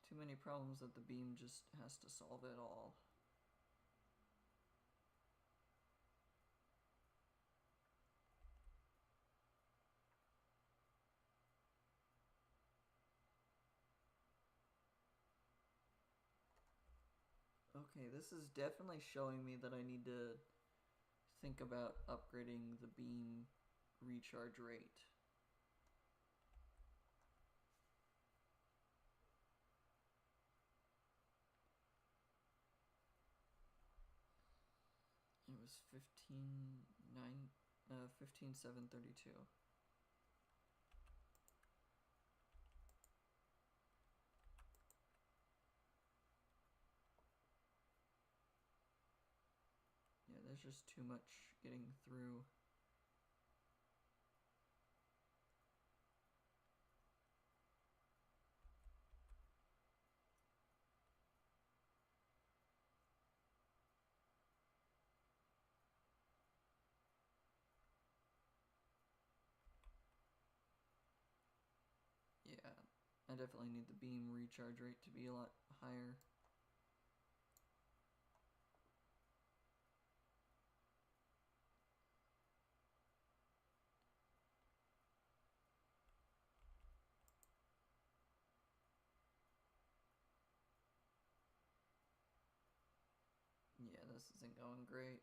Too many problems that the beam just has to solve it all. Okay, this is definitely showing me that I need to think about upgrading the beam recharge rate. It was 15,732. Yeah, there's just too much getting through. Yeah, I definitely need the beam recharge rate to be a lot higher. Yeah, this isn't going great.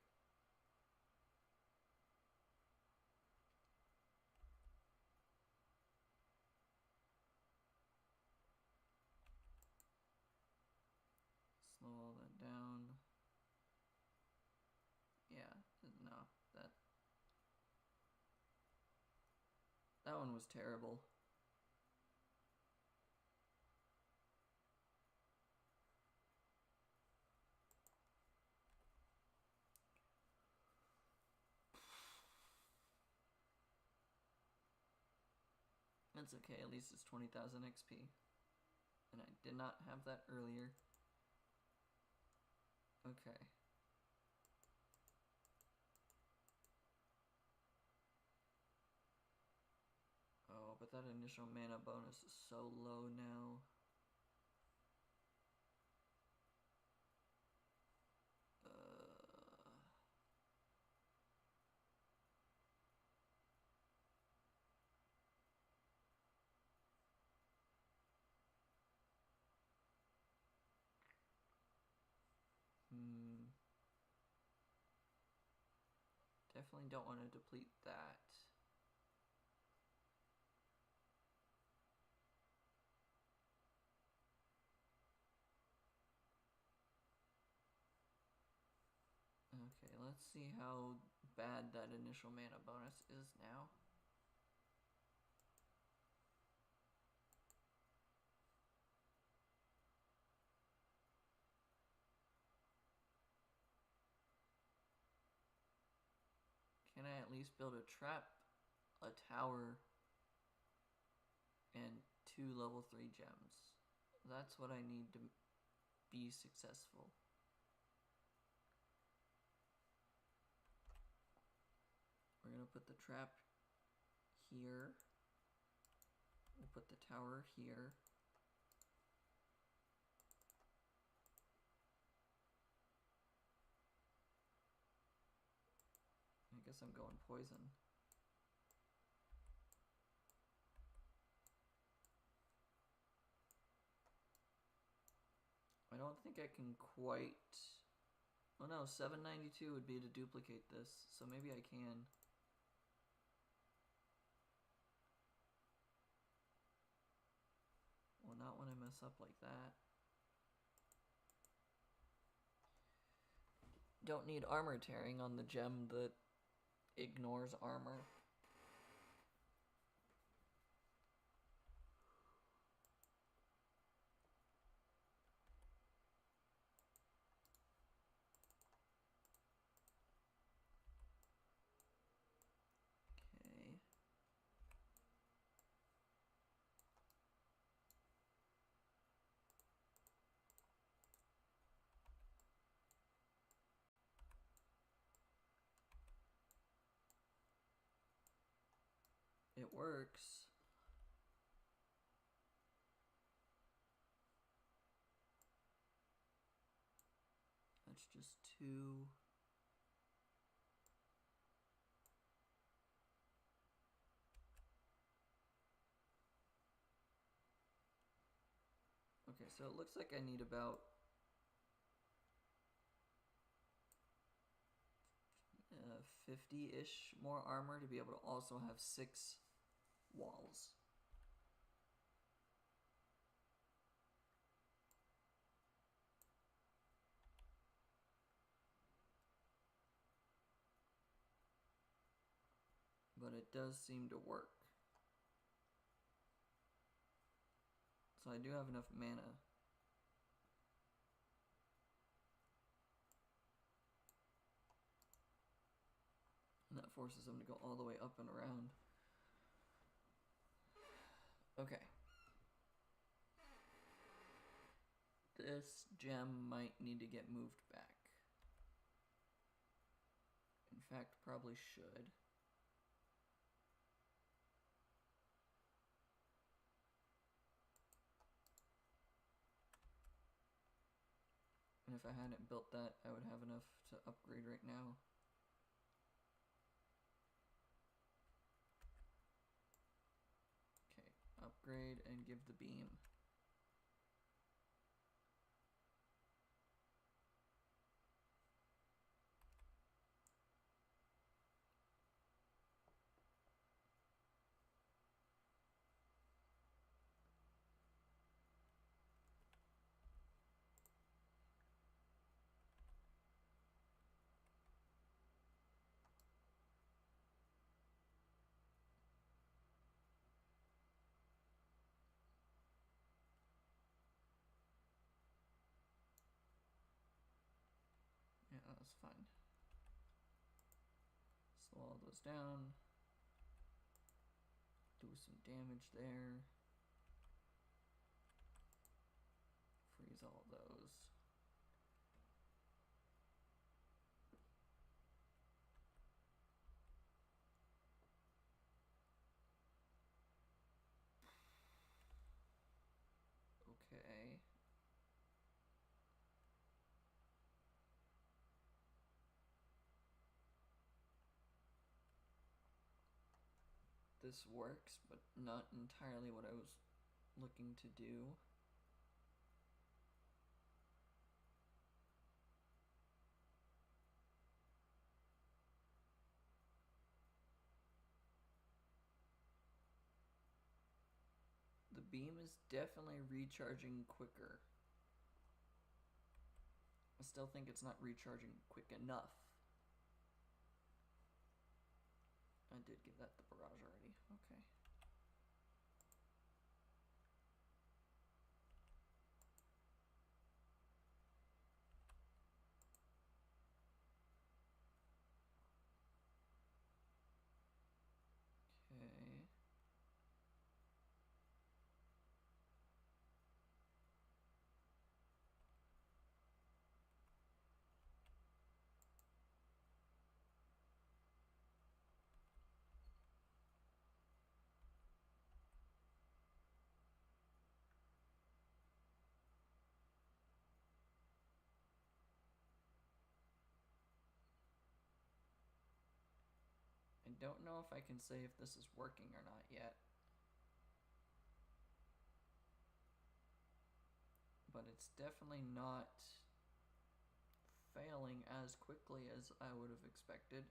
Slow all that down. Yeah, no, that one was terrible. That's okay, at least it's 20,000 XP. And I did not have that earlier. Okay. Oh, but that initial mana bonus is so low now. definitely don't want to deplete that. Okay, let's see how bad that initial mana bonus is now. Can I at least build a trap, a tower, and 2 level 3 gems? That's what I need to be successful. We're gonna put the trap here. We'll put the tower here. I guess I'm going poison. I don't think I can quite... Oh no, 792 would be to duplicate this, so maybe I can. Well, not when I mess up like that. Don't need armor tearing on the gem that ignores armor. Okay. It works. That's just 2. Okay, so it looks like I need about 50-ish more armor to be able to also have 6 walls. But it does seem to work. So I do have enough mana. And that forces them to go all the way up and around. Okay. This gem might need to get moved back. In fact, probably should. And if I hadn't built that, I would have enough to upgrade right now. Okay, upgrade and give the beam. Yeah, that's fine. Slow all those down. Do some damage there. Freeze all those. Okay. This works, but not entirely what I was looking to do. beam is definitely recharging quicker. I still think it's not recharging quick enough. I did give that the barrage already. Okay. Okay. I don't know if I can say if this is working or not yet. But it's definitely not failing as quickly as I would have expected.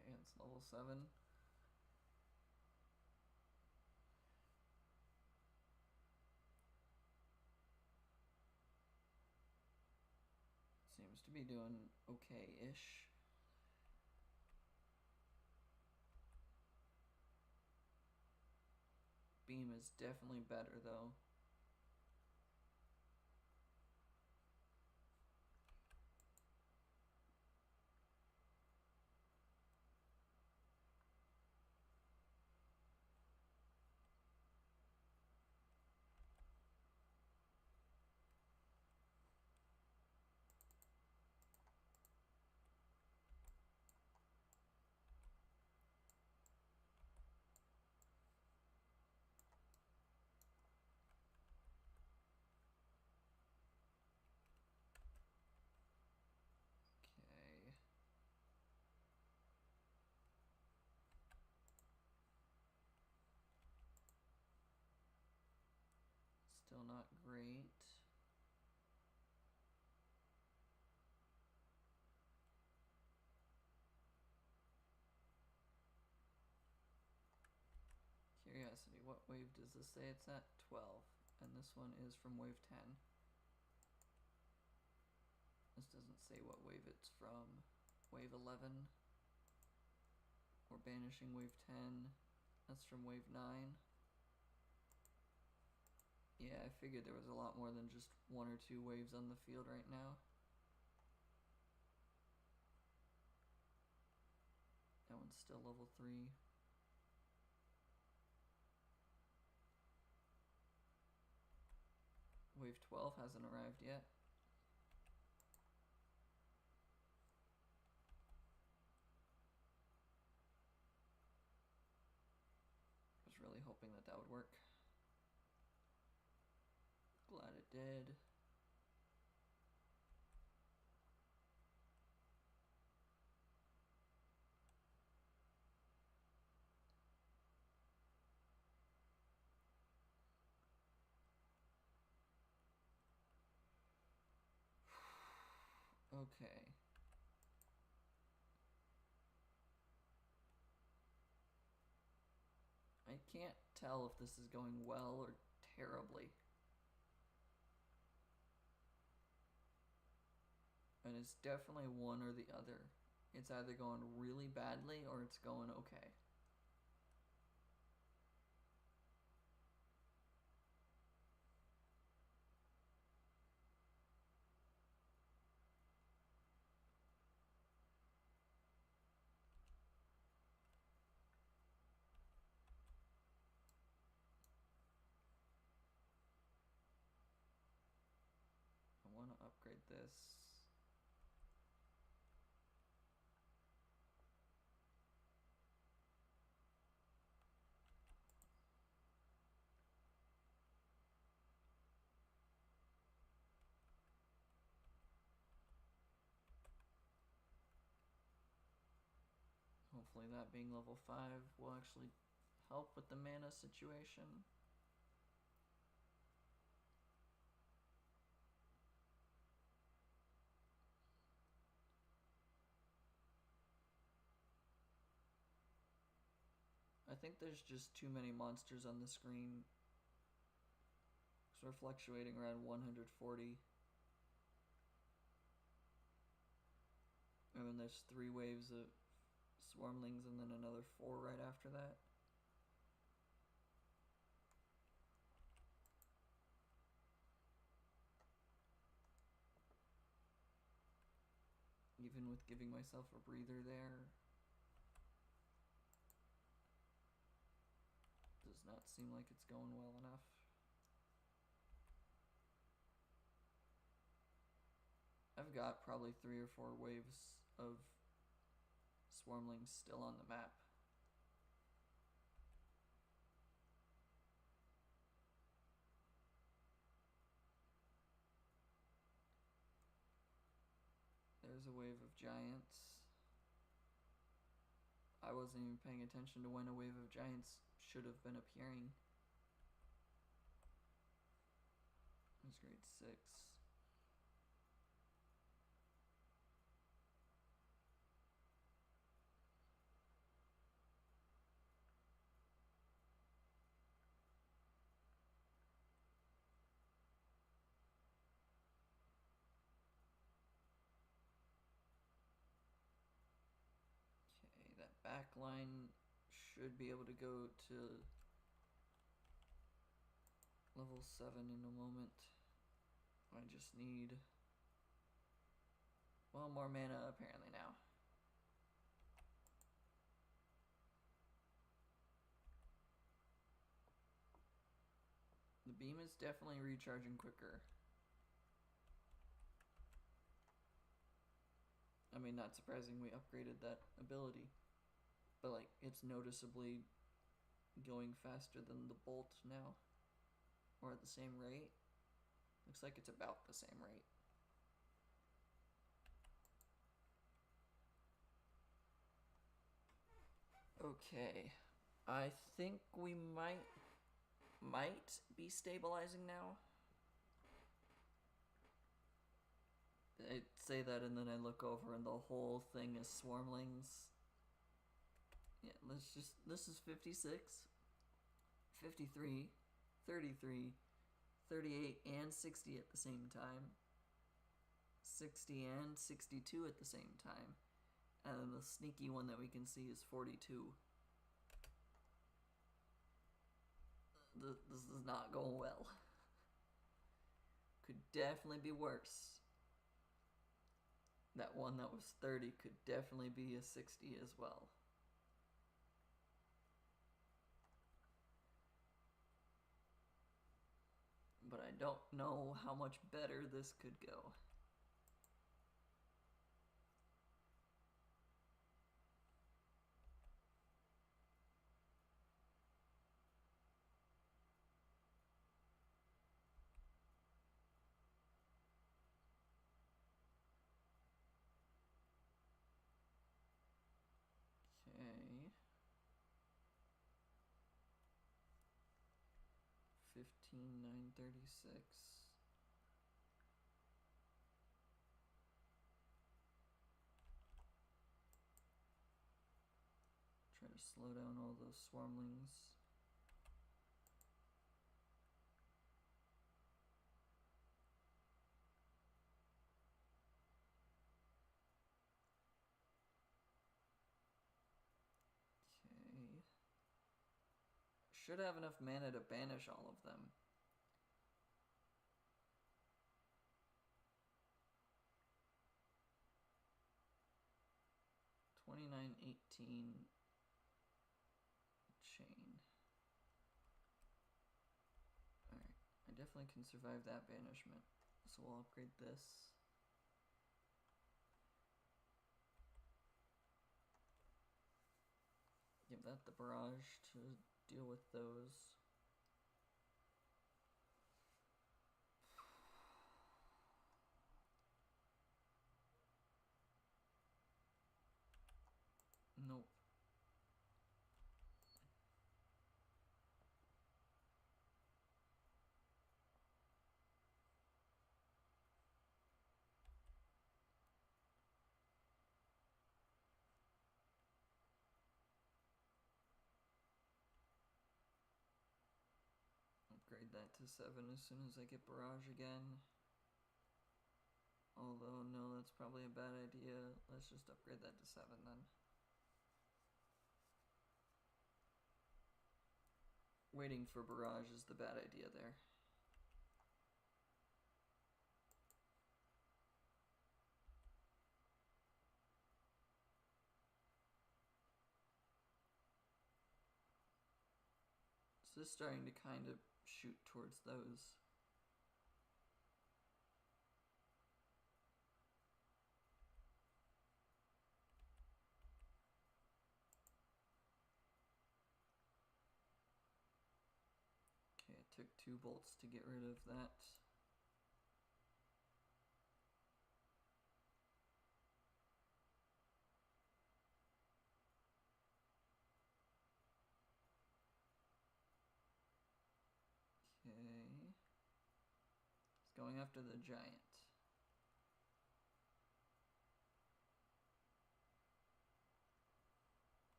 Okay, it's level 7. Seems to be doing okay-ish. Beam is definitely better though. Okay. Still not great. Curiosity, what wave does this say it's at? 12. And this one is from wave 10. This doesn't say what wave it's from. Wave 11. We're banishing wave 10. That's from wave 9. Yeah, I figured there was a lot more than just 1 or 2 waves on the field right now. That one's still level 3. Wave 12 hasn't arrived yet. I was really hoping that that would work. Glad it did. Okay. I can't tell if this is going well or terribly. And it's definitely one or the other. It's either going really badly or it's going okay. I want to upgrade this. hopefully that being level 5 will actually help with the mana situation. I think there's just too many monsters on the screen. So we're fluctuating around 140. And then there's 3 waves of swarmlings and then another 4 right after that. Even with giving myself a breather there, does not seem like it's going well enough. I've got probably 3 or 4 waves of swarmlings still on the map. There's a wave of giants. I wasn't even paying attention to when a wave of giants should have been appearing. It was grade 6. Okay, that back line should be able to go to level 7 in a moment. I just need, well, more mana apparently now. The beam is definitely recharging quicker. I mean, not surprising we upgraded that ability, but like, it's noticeably going faster than the bolt now, or at the same rate. Looks like it's about the same rate. Okay, I think we might be stabilizing now. I say that and then I look over and the whole thing is swarmlings. Yeah, this is 56, 53, 33, 38, and 60 at the same time. 60 and 62 at the same time. And the sneaky one that we can see is 42. This is not going well. Could definitely be worse. That one that was 30 could definitely be a 60 as well. But I don't know how much better this could go. Okay. 15,936. Try to slow down all those swarmlings. Okay. Should have enough mana to banish all of them. $29.18 chain. Alright, I definitely can survive that banishment. So we'll upgrade this. Give that the barrage to deal with those. Nope. upgrade that to 7 as soon as I get barrage again. Although, no, that's probably a bad idea. Let's just upgrade that to 7 then. Waiting for barrage is the bad idea there. So it's starting to kind of shoot towards those. Okay, it took 2 bolts to get rid of that. Okay. It's going after the giant.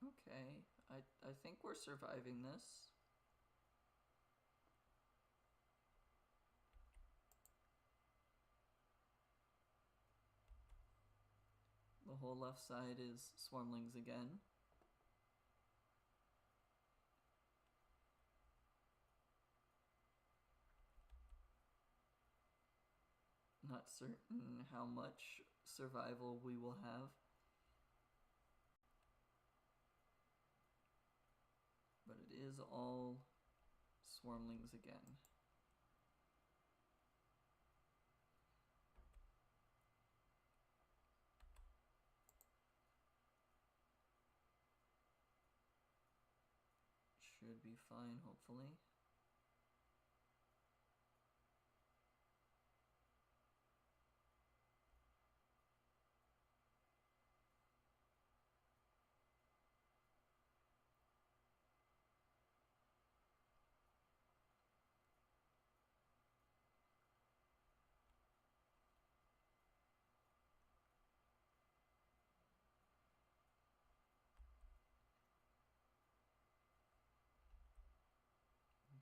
Okay, I think we're surviving this. The whole left side is swarmlings again. Not certain how much survival we will have. But it is all swarmlings again. Should be fine, hopefully.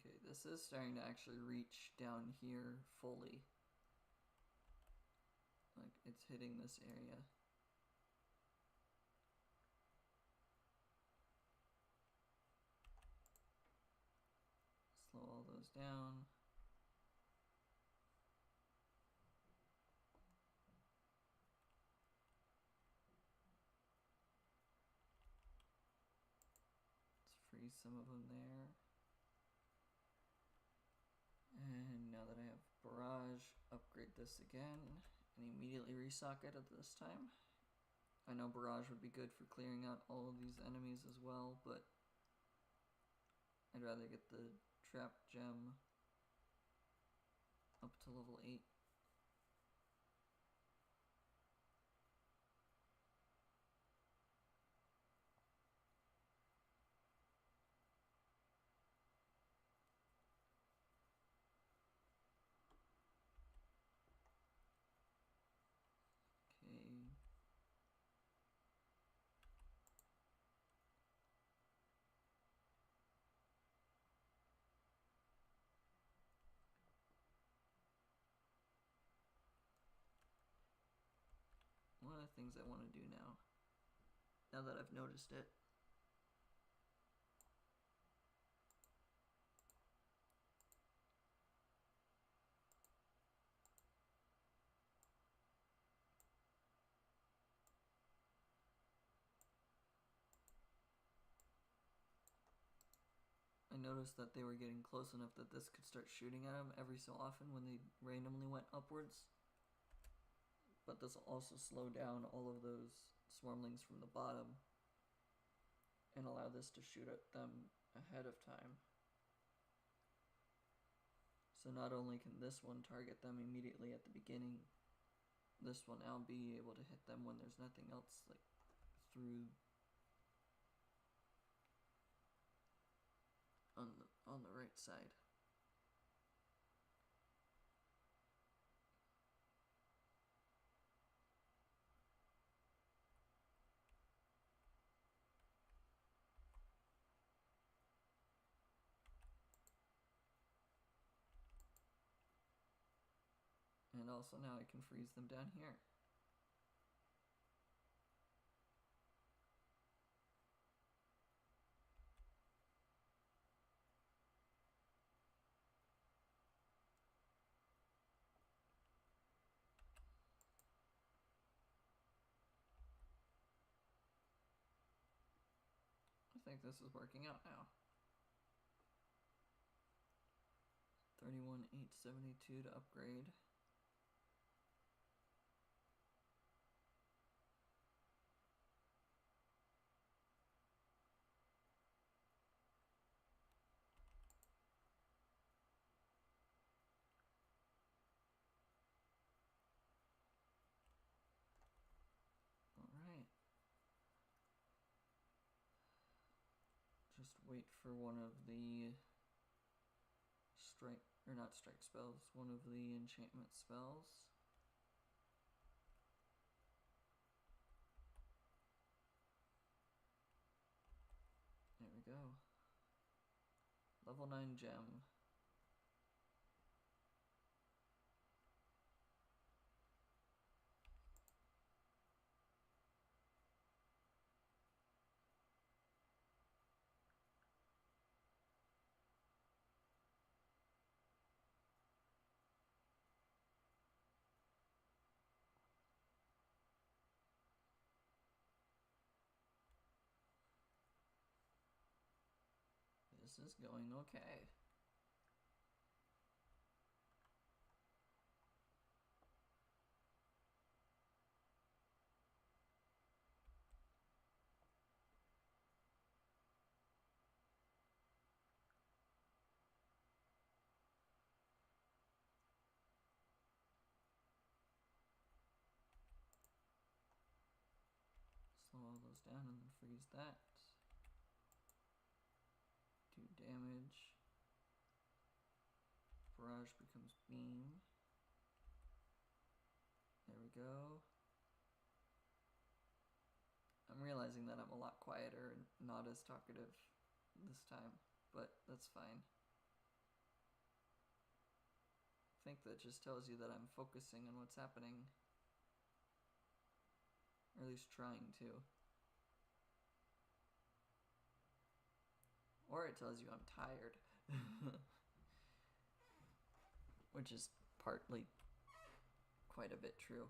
Okay, this is starting to actually reach down here fully. Like, it's hitting this area. Slow all those down. Let's freeze some of them there. And now that I have barrage, upgrade this again and immediately resocket it this time. I know barrage would be good for clearing out all of these enemies as well, but I'd rather get the trap gem up to level 8. Okay. One of the things I want to do now that I've noticed it, I noticed that they were getting close enough that this could start shooting at them every so often when they randomly went upwards. But this will also slow down all of those swarmlings from the bottom and allow this to shoot at them ahead of time. So not only can this one target them immediately at the beginning, this will now be able to hit them when there's nothing else like through on the right side. also now I can freeze them down here. I think this is working out now. 31,872 to upgrade. Alright. Just wait for one of the strike, or not strike spells, one of the enchantment spells. There we go. Level 9 gem. This is going okay. Slow all those down and then freeze that. Do damage. Barrage becomes beam. There we go. I'm realizing that I'm a lot quieter and not as talkative this time, but that's fine. I think that just tells you that I'm focusing on what's happening. Or at least trying to. Or it tells you I'm tired. Which is partly quite a bit true.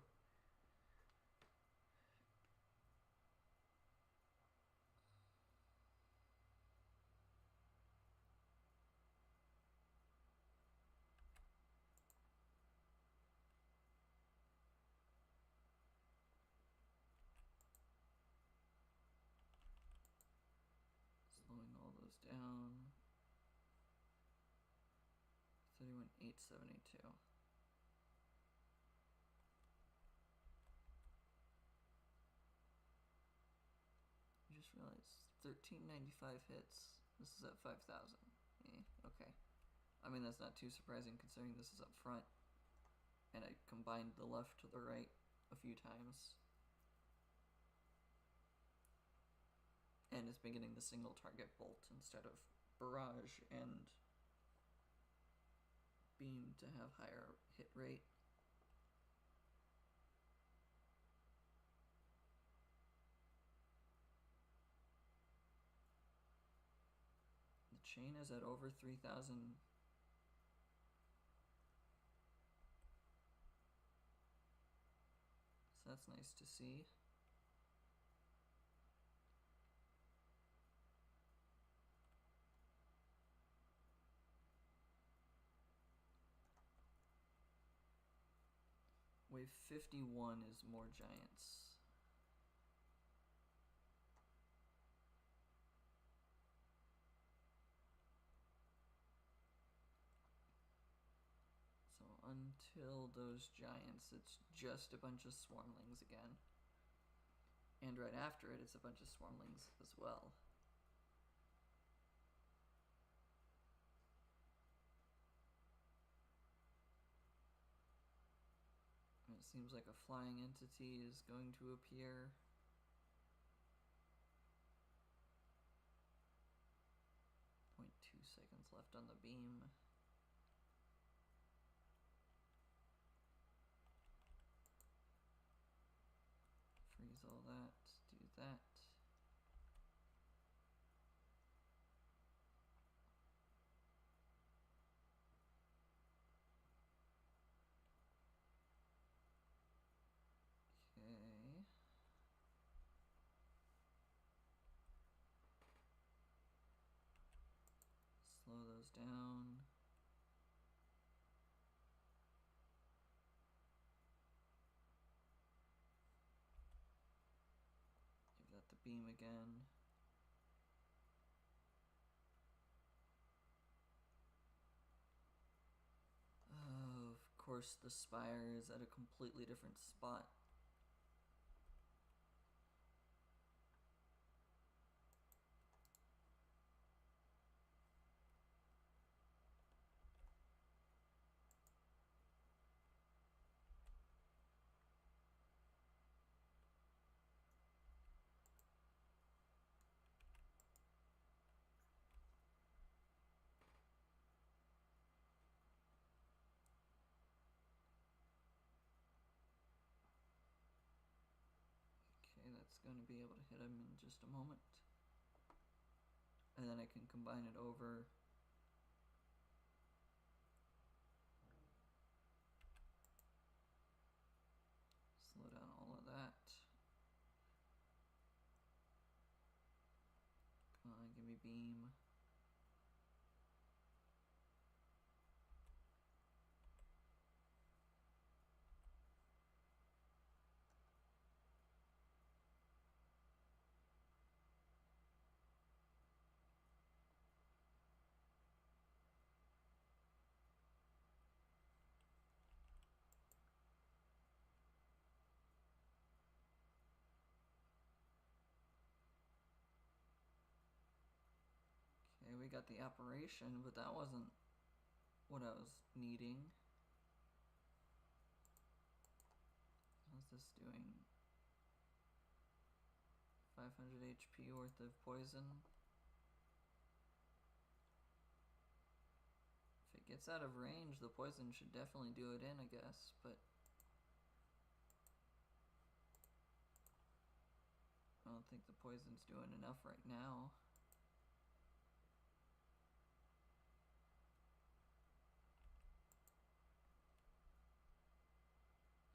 Slowing all those down. 31,872. I just realized 1395 hits. This is at 5,000. Okay. I mean, that's not too surprising considering this is up front. And I combined the left to the right a few times. And it's been getting the single target bolt instead of barrage and beam to have higher hit rate. The chain is at over 3,000. So that's nice to see. Wave 51 is more giants. So until those giants, it's just a bunch of swarmlings again. And right after it, it's a bunch of swarmlings as well. And it seems like a flying entity is going to appear. .2 seconds left on the beam. Use all that, do that. Okay. Slow those down. Give that the beam again. Oh, of course the spire is at a completely different spot. Okay, that's going to be able to hit him in just a moment. And then I can combine it over. Slow down all of that. Come on, give me beam. Okay, we got the apparition, but that wasn't what I was needing. How's this doing? 500 HP worth of poison. If it gets out of range, the poison should definitely do it in, I guess, but I don't think the poison's doing enough right now.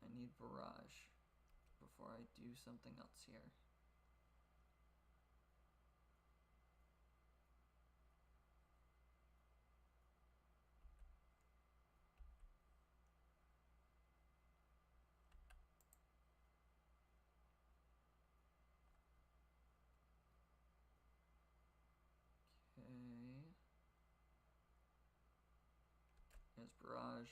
I need barrage before I do something else here. Okay. There's barrage.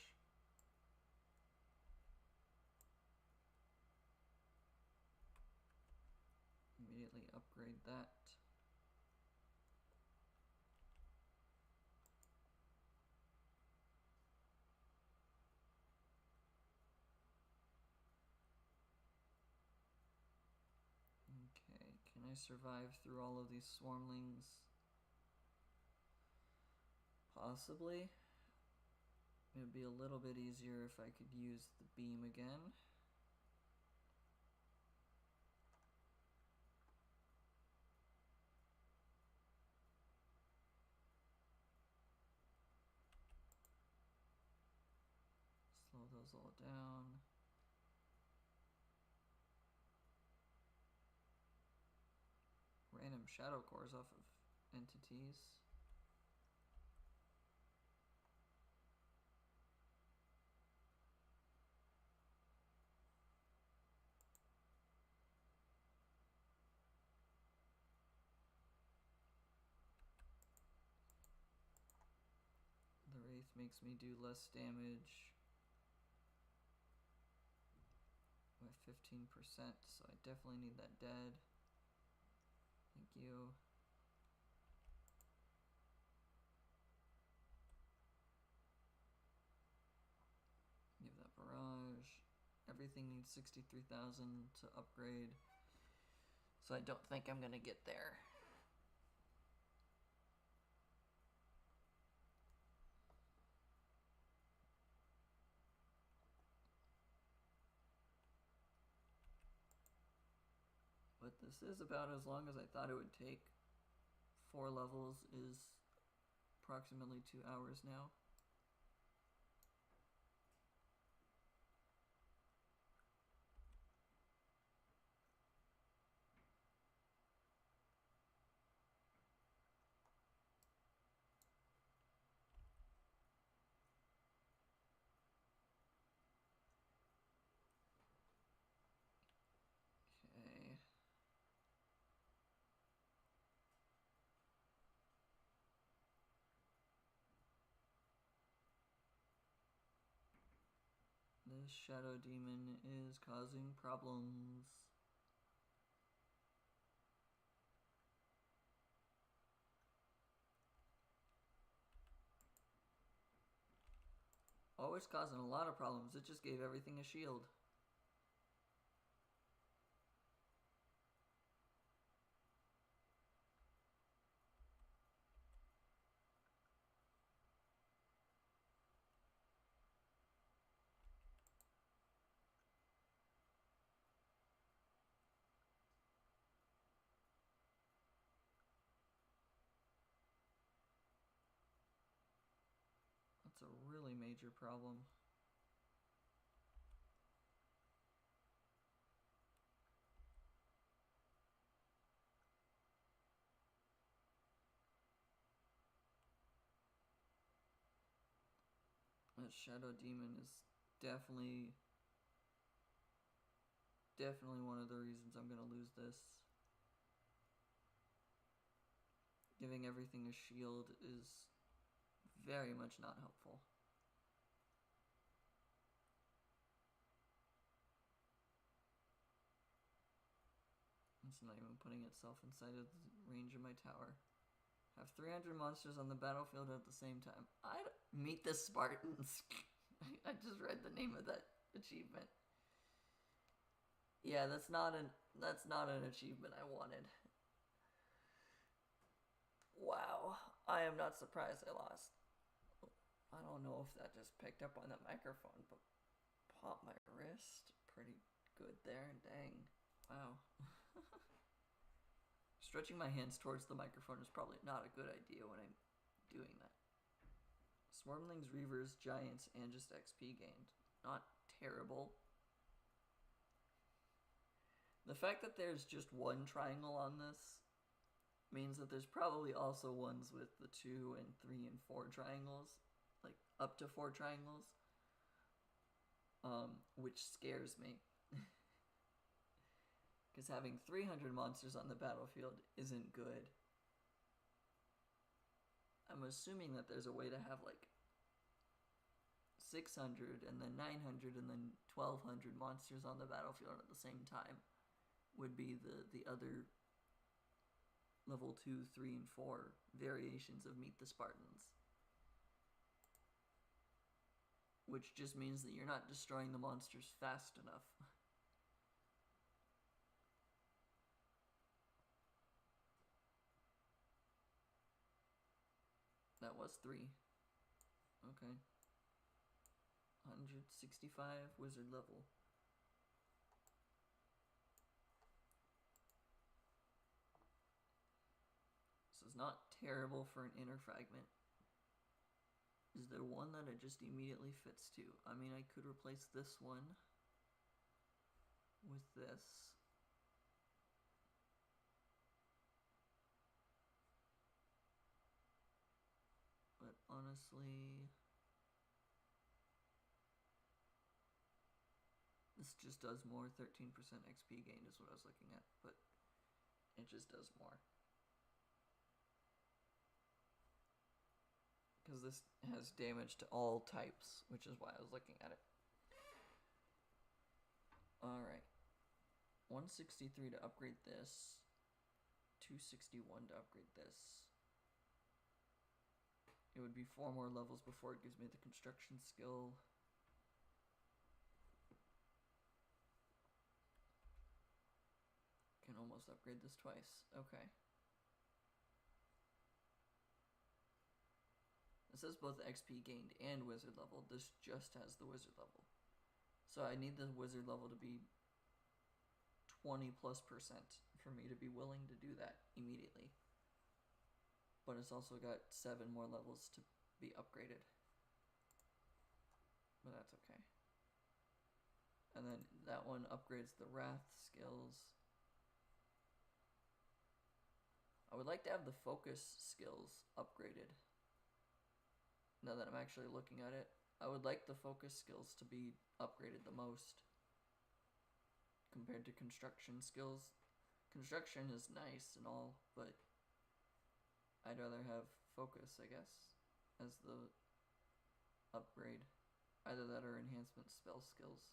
Immediately upgrade that. Okay, can I survive through all of these swarmlings? Possibly. It would be a little bit easier if I could use the beam again. Slow those all down. Random shadow cores off of entities. The Wraith makes me do less damage by 15%, so I definitely need that dead. Thank you. Give that barrage. Everything needs 63,000 to upgrade, so I don't think I'm gonna get there. but this is about as long as I thought it would take. 4 levels is approximately 2 hours now. Okay. This shadow demon is causing problems. Oh, it's causing a lot of problems. It just gave everything a shield. That's a really major problem. That shadow demon is definitely one of the reasons I'm gonna lose this. Giving everything a shield is very much not helpful. It's not even putting itself inside of the range of my tower. Have 300 monsters on the battlefield at the same time. Meet the Spartans. I just read the name of that achievement. Yeah, that's not an achievement I wanted. Wow, I am not surprised I lost. I don't know if that just picked up on the microphone, but popped my wrist pretty good there. Dang. Wow. Stretching my hands towards the microphone is probably not a good idea when I'm doing that. Swarmlings, Reavers, Giants, and just XP gained. Not terrible. The fact that there's just one triangle on this means that there's probably also ones with the 2 and 3 and 4 triangles. Like, up to 4 triangles. Which scares me. Because having 300 monsters on the battlefield isn't good. I'm assuming that there's a way to have like 600 and then 900 and then 1200 monsters on the battlefield at the same time would be the other level 2, 3, and 4 variations of Meet the Spartans. Which just means that you're not destroying the monsters fast enough. That was 3. Okay. 165 wizard level. This is not terrible for an inner fragment. Is there one that it just immediately fits to? I mean, I could replace this one with this. But honestly, this just does more. 13% XP gained is what I was looking at, but it just does more. Because this has damage to all types, which is why I was looking at it. Alright. 163 to upgrade this. 261 to upgrade this. It would be 4 more levels before it gives me the construction skill. Can almost upgrade this twice. Okay. It says both XP gained and wizard level. This just has the wizard level. So I need the wizard level to be 20+% for me to be willing to do that immediately. But it's also got 7 more levels to be upgraded. But that's okay. And then that one upgrades the Wrath skills. I would like to have the focus skills upgraded. Now that I'm actually looking at it, I would like the focus skills to be upgraded the most compared to construction skills. Construction is nice and all, but I'd rather have focus, I guess, as the upgrade. Either that or enhancement spell skills.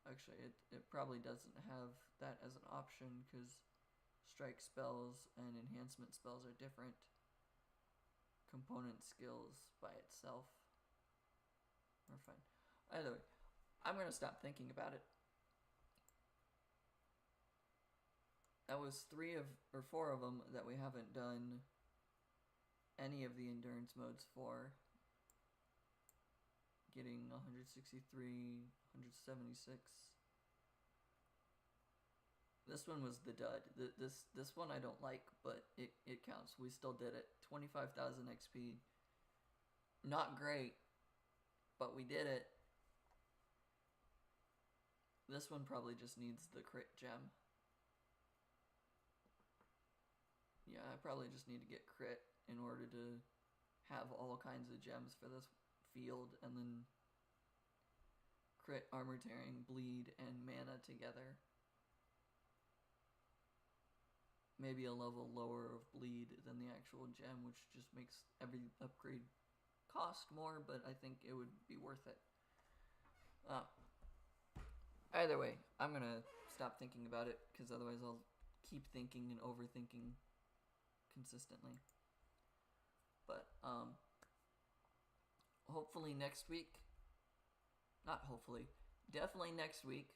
Actually, it probably doesn't have that as an option because strike spells and enhancement spells are different component skills by itself. We're fine. Either way, I'm going to stop thinking about it. That was 3 or 4 of them that we haven't done any of the endurance modes for. Getting 163, 176. This one was the dud. This one I don't like, but it counts. We still did it. 25,000 XP. Not great, but we did it. This one probably just needs the crit gem. Yeah, I probably just need to get crit in order to have all kinds of gems for this field, and then crit, armor tearing, bleed, and mana together. Maybe a level lower of bleed than the actual gem, which just makes every upgrade cost more, but I think it would be worth it. Either way, I'm gonna stop thinking about it, because otherwise I'll keep thinking and overthinking consistently. But, hopefully next week, not hopefully, definitely next week,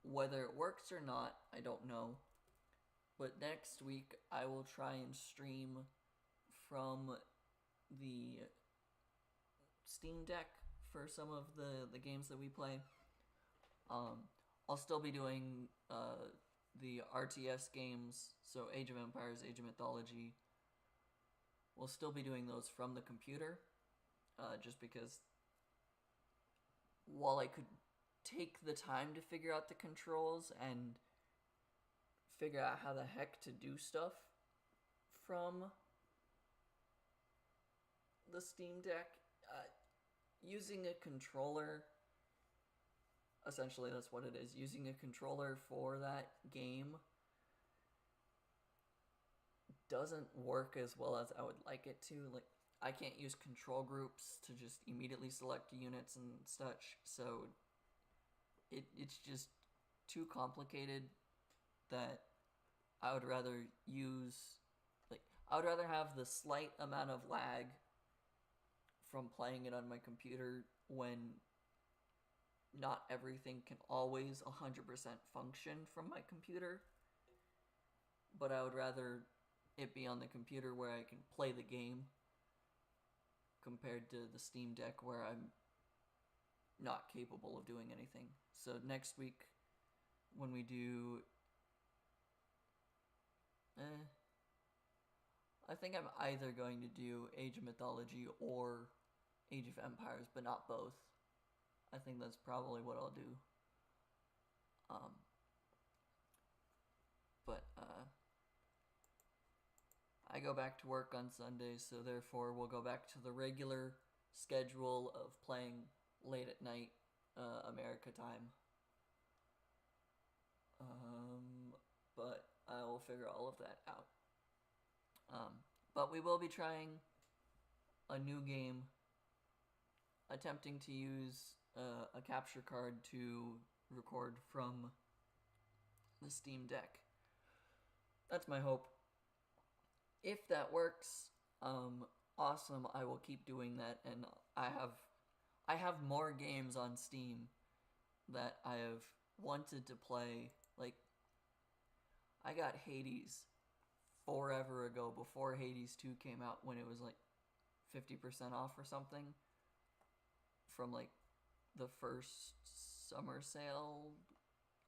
whether it works or not, I don't know, but next week I will try and stream from the Steam Deck for some of the games that we play. I'll still be doing the RTS games, so Age of Empires, Age of Mythology. We'll still be doing those from the computer, just because while I could take the time to figure out the controls and figure out how the heck to do stuff from the Steam Deck, using a controller, essentially that's what it is, using a controller for that game doesn't work as well as I would like it to. Like, I can't use control groups to just immediately select units and such, so it's just too complicated that I would rather use, I would rather have the slight amount of lag from playing it on my computer when not everything can always 100% function from my computer, but I would rather it be on the computer where I can play the game compared to the Steam Deck where I'm not capable of doing anything. So next week when we do I think I'm either going to do Age of Mythology or Age of Empires, but not both. I think that's probably what I'll do. But I go back to work on Sunday, so therefore we'll go back to the regular schedule of playing late at night, America time. But I will figure all of that out. But we will be trying a new game, attempting to use a capture card to record from the Steam Deck. That's my hope. If that works, awesome, I will keep doing that, and I have more games on Steam that I have wanted to play. Like, I got Hades forever ago, before Hades 2 came out, when it was like 50% off or something, from like the first summer sale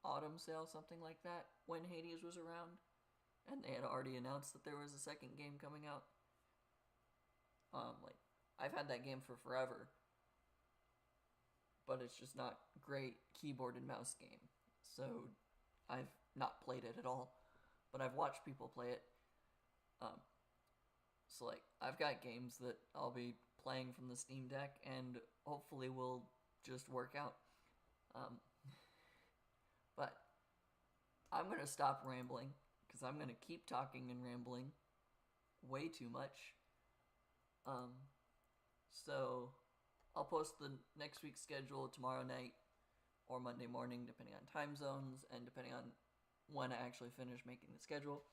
autumn sale, something like that, when Hades was around, and they had already announced that there was a second game coming out. Like, I've had that game for forever, but it's just not great keyboard and mouse game, so I've not played it at all, but I've watched people play it. So like, I've got games that I'll be playing from the Steam Deck, and hopefully will just work out. But I'm gonna stop rambling, because I'm gonna keep talking and rambling way too much. So I'll post the next week's schedule tomorrow night or Monday morning, depending on time zones and depending on when I actually finish making the schedule.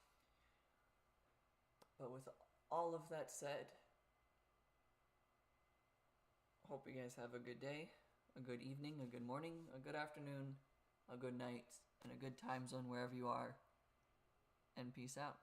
But with all of that said, hope you guys have a good day, a good evening, a good morning, a good afternoon, a good night, and a good time zone wherever you are. And peace out.